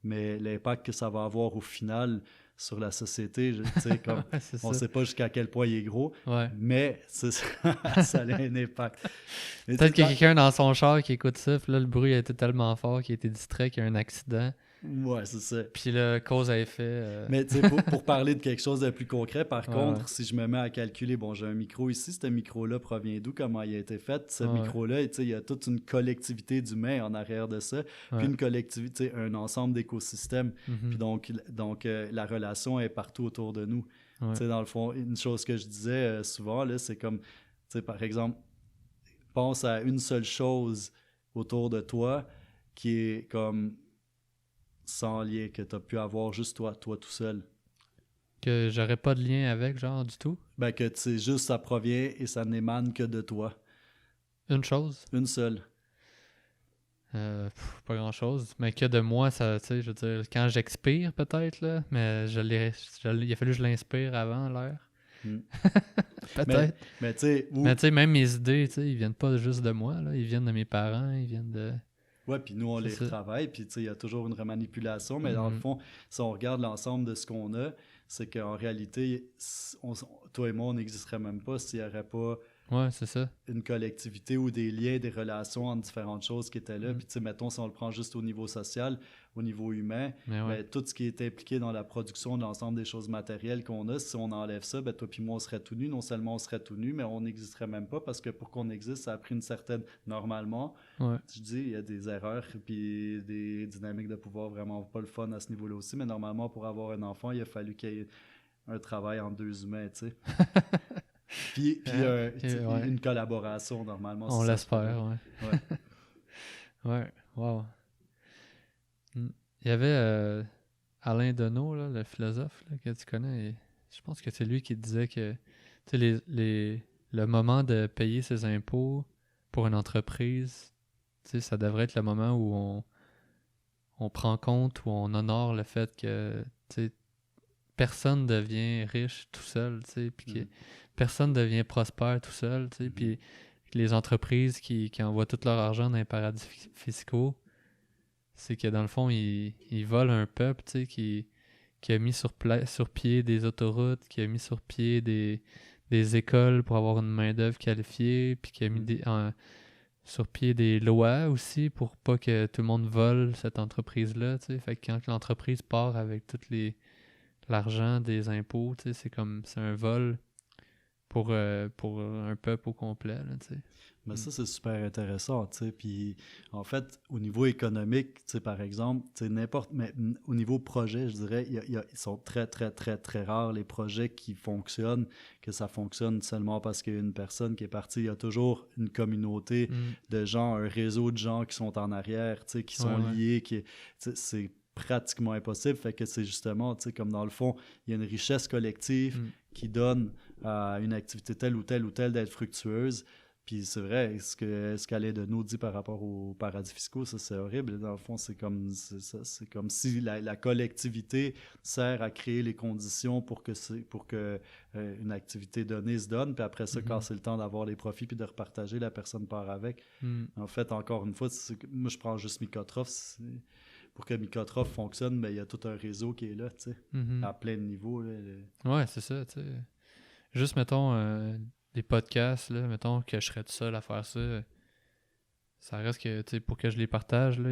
mais l'impact que ça va avoir au final sur la société, tu sais, comme on ne sait pas jusqu'à quel point il est gros, mais ça a un impact. Peut-être qu'il y a quelqu'un dans son char qui écoute ça, puis là, le bruit a été tellement fort qu'il a été distrait, qu'il y a un accident. Ouais, c'est ça. Puis là, cause à effet. Mais tu sais, pour parler de quelque chose de plus concret, par contre, si je me mets à calculer, bon, j'ai un micro ici, ce micro-là provient d'où, comment il a été fait? Ce micro-là, tu sais, il y a toute une collectivité d'humains en arrière de ça, puis une collectivité, un ensemble d'écosystèmes. Puis donc la relation est partout autour de nous. Tu sais, dans le fond, une chose que je disais souvent, là, c'est comme, tu sais, par exemple, pense à une seule chose autour de toi qui est comme sans lien, que tu as pu avoir juste toi tout seul. Que j'aurais pas de lien avec, genre, du tout? Ben que tu sais, juste ça provient et ça n'émane que de toi. Une chose? Une seule. Pas grand-chose. Mais que de moi, ça, tu sais, je veux dire, quand j'expire, peut-être, là, mais il a fallu que je l'inspire avant l'air. Peut-être. Mais tu sais, même mes idées, tu sais, ils viennent pas juste de moi, là. Ils viennent de mes parents, ils viennent de... Ouais, puis nous, on les retravaille, puis tu sais, il y a toujours une remanipulation, mais dans le fond, si on regarde l'ensemble de ce qu'on a, c'est qu'en réalité, toi et moi, on n'existerait même pas s'il n'y aurait pas c'est ça. Une collectivité ou des liens, des relations entre différentes choses qui étaient là. Puis, tu sais, mettons, si on le prend juste au niveau social, au niveau humain, ben, tout ce qui est impliqué dans la production de l'ensemble des choses matérielles qu'on a, si on enlève ça, ben, toi puis moi, on serait tout nus. Non seulement on serait tout nus, mais on n'existerait même pas parce que pour qu'on existe, ça a pris une certaine... Normalement, je dis, il y a des erreurs puis des dynamiques de pouvoir vraiment pas le fun à ce niveau-là aussi, mais normalement, pour avoir un enfant, il a fallu qu'il y ait un travail entre deux humains, tu sais. Puis une collaboration, normalement. On l'espère, ouais. Wow. Il y avait Alain Deneau, là, le philosophe là, que tu connais. Et je pense que c'est lui qui disait que le moment de payer ses impôts pour une entreprise, ça devrait être le moment où on prend compte, où on honore le fait que personne devient riche tout seul, puis que personne devient prospère tout seul, puis les entreprises qui envoient tout leur argent dans les paradis fiscaux, c'est que dans le fond, ils volent un peuple, qui a mis sur pied des autoroutes, qui a mis sur pied des écoles pour avoir une main-d'œuvre qualifiée, puis qui a mis sur pied des lois aussi pour pas que tout le monde vole cette entreprise-là, Fait que quand l'entreprise part avec toutes les l'argent des impôts, tu sais, c'est un vol pour un peuple au complet, là, tu sais. Mais ça, c'est super intéressant, tu sais. Puis, en fait, au niveau économique, tu sais, par exemple, tu sais, mais au niveau projet, je dirais, ils sont très, très, très, très rares les projets qui fonctionnent, que ça fonctionne seulement parce qu'il y a une personne qui est partie. Il y a toujours une communauté de gens, un réseau de gens qui sont en arrière, tu sais, qui sont liés, c'est pratiquement impossible. Fait que c'est justement, tu sais, comme dans le fond, il y a une richesse collective qui donne à une activité telle ou telle ou telle d'être fructueuse. Puis c'est vrai, ce qu'Alain dit par rapport aux paradis fiscaux, ça c'est horrible. Dans le fond, c'est comme si la collectivité sert à créer les conditions pour que une activité donnée se donne. Puis après ça, quand c'est le temps d'avoir les profits puis de repartager, la personne part avec. En fait, encore une fois, moi je prends juste Micotroph. Pour que Micotroph fonctionne, mais il y a tout un réseau qui est là, tu sais, à plein de niveaux. Là, Ouais, c'est ça, tu sais. Juste, mettons, des podcasts, là, mettons que je serais tout seul à faire ça, ça reste que, tu sais, pour que je les partage, là,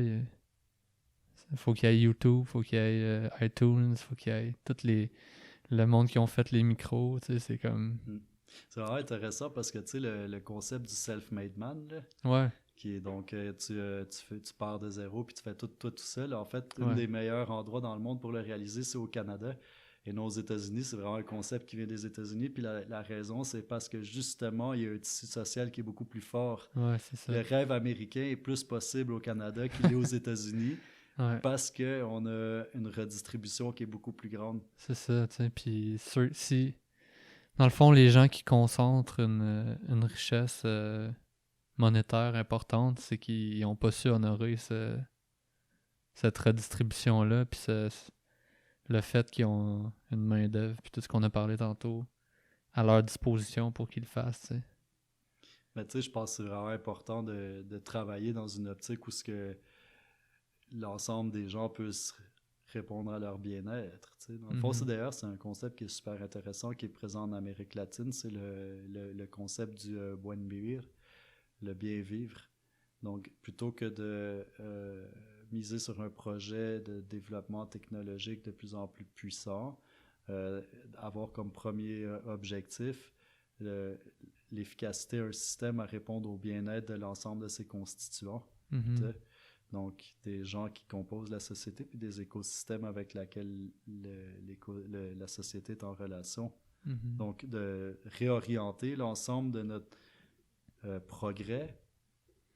faut qu'il y ait YouTube, faut qu'il y ait iTunes, faut qu'il y ait le monde qui ont fait les micros, tu sais, c'est comme... C'est vraiment intéressant parce que, tu sais, le concept du self-made man, là, Ouais. qui est donc, tu pars de zéro puis tu fais tout toi tout seul. En fait, un des meilleurs endroits dans le monde pour le réaliser, c'est au Canada et non aux États-Unis. C'est vraiment un concept qui vient des États-Unis. Puis la raison, c'est parce que justement, il y a un tissu social qui est beaucoup plus fort. Ouais, c'est ça. Le rêve américain est plus possible au Canada qu'il est aux États-Unis parce qu'on a une redistribution qui est beaucoup plus grande. C'est ça, tu sais. Puis si, dans le fond, les gens qui concentrent une richesse monétaire importante, c'est qu'ils n'ont pas su honorer cette redistribution-là, puis le fait qu'ils ont une main-d'œuvre, puis tout ce qu'on a parlé tantôt, à leur disposition pour qu'ils le fassent, tu sais. Mais tu sais, je pense que c'est vraiment important de travailler dans une optique où ce que l'ensemble des gens puissent répondre à leur bien-être. Tu sais. Dans le fond, d'ailleurs, c'est un concept qui est super intéressant, qui est présent en Amérique latine. C'est le concept du buen vivir, le bien vivre. Donc, plutôt que de miser sur un projet de développement technologique de plus en plus puissant, avoir comme premier objectif l'efficacité d'un système à répondre au bien-être de l'ensemble de ses constituants. Donc, des gens qui composent la société, puis des écosystèmes avec lesquels la société est en relation. Donc, de réorienter l'ensemble de notre progrès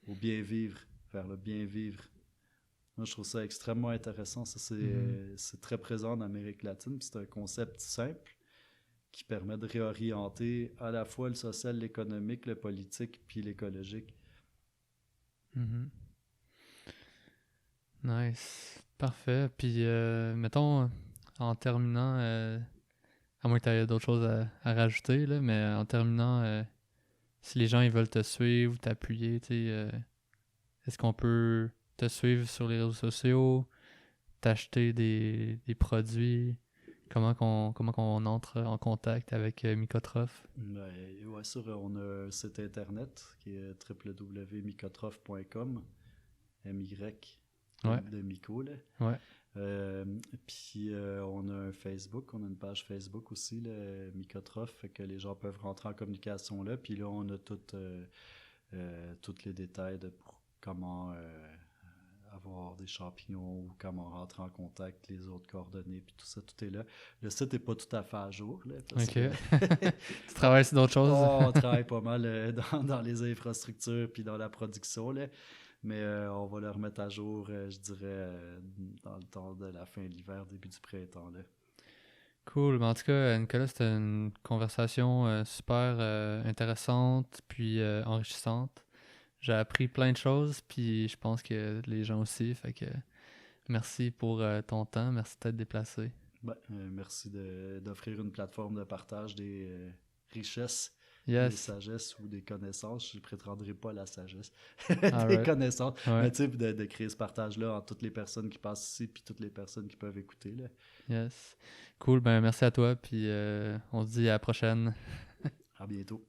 au bien-vivre, vers le bien-vivre. Moi, je trouve ça extrêmement intéressant. Ça, c'est très présent en Amérique latine, puis c'est un concept simple qui permet de réorienter à la fois le social, l'économique, le politique, puis l'écologique. Nice. Parfait. Puis, mettons, en terminant, à moins que tu aies d'autres choses à rajouter, là, mais en terminant, si les gens ils veulent te suivre, t'appuyer, tu sais, est-ce qu'on peut te suivre sur les réseaux sociaux, t'acheter des produits? Comment qu'on entre en contact avec Micotroph? Ben, ouais, on a un site internet qui est www.micotroph.com, MY de Mico, là. Ouais. Puis on a un Facebook, on a une page Facebook aussi, le Micotroph, fait que les gens peuvent rentrer en communication là. Puis là, on a tous les détails de comment avoir des champignons ou comment rentrer en contact, les autres coordonnées, puis tout ça, tout est là. Le site n'est pas tout à fait à jour. Là, parce que tu travailles sur d'autres choses? On travaille pas mal dans les infrastructures puis dans la production, là. Mais on va le remettre à jour, je dirais, dans le temps de la fin de l'hiver, début du printemps. Là. Cool. Mais en tout cas, Nicolas, c'était une conversation super intéressante puis enrichissante. J'ai appris plein de choses, puis je pense que les gens aussi. Fait que merci pour ton temps. Merci de t'être déplacé. Merci d'offrir une plateforme de partage des richesses. Yes. Des sagesses ou des connaissances. Je ne prétendrai pas à la sagesse. Des connaissances. Ouais. Mais tu sais, de créer ce partage-là entre toutes les personnes qui passent ici puis toutes les personnes qui peuvent écouter. Là. Yes. Cool. Ben merci à toi. Puis on se dit à la prochaine. À bientôt.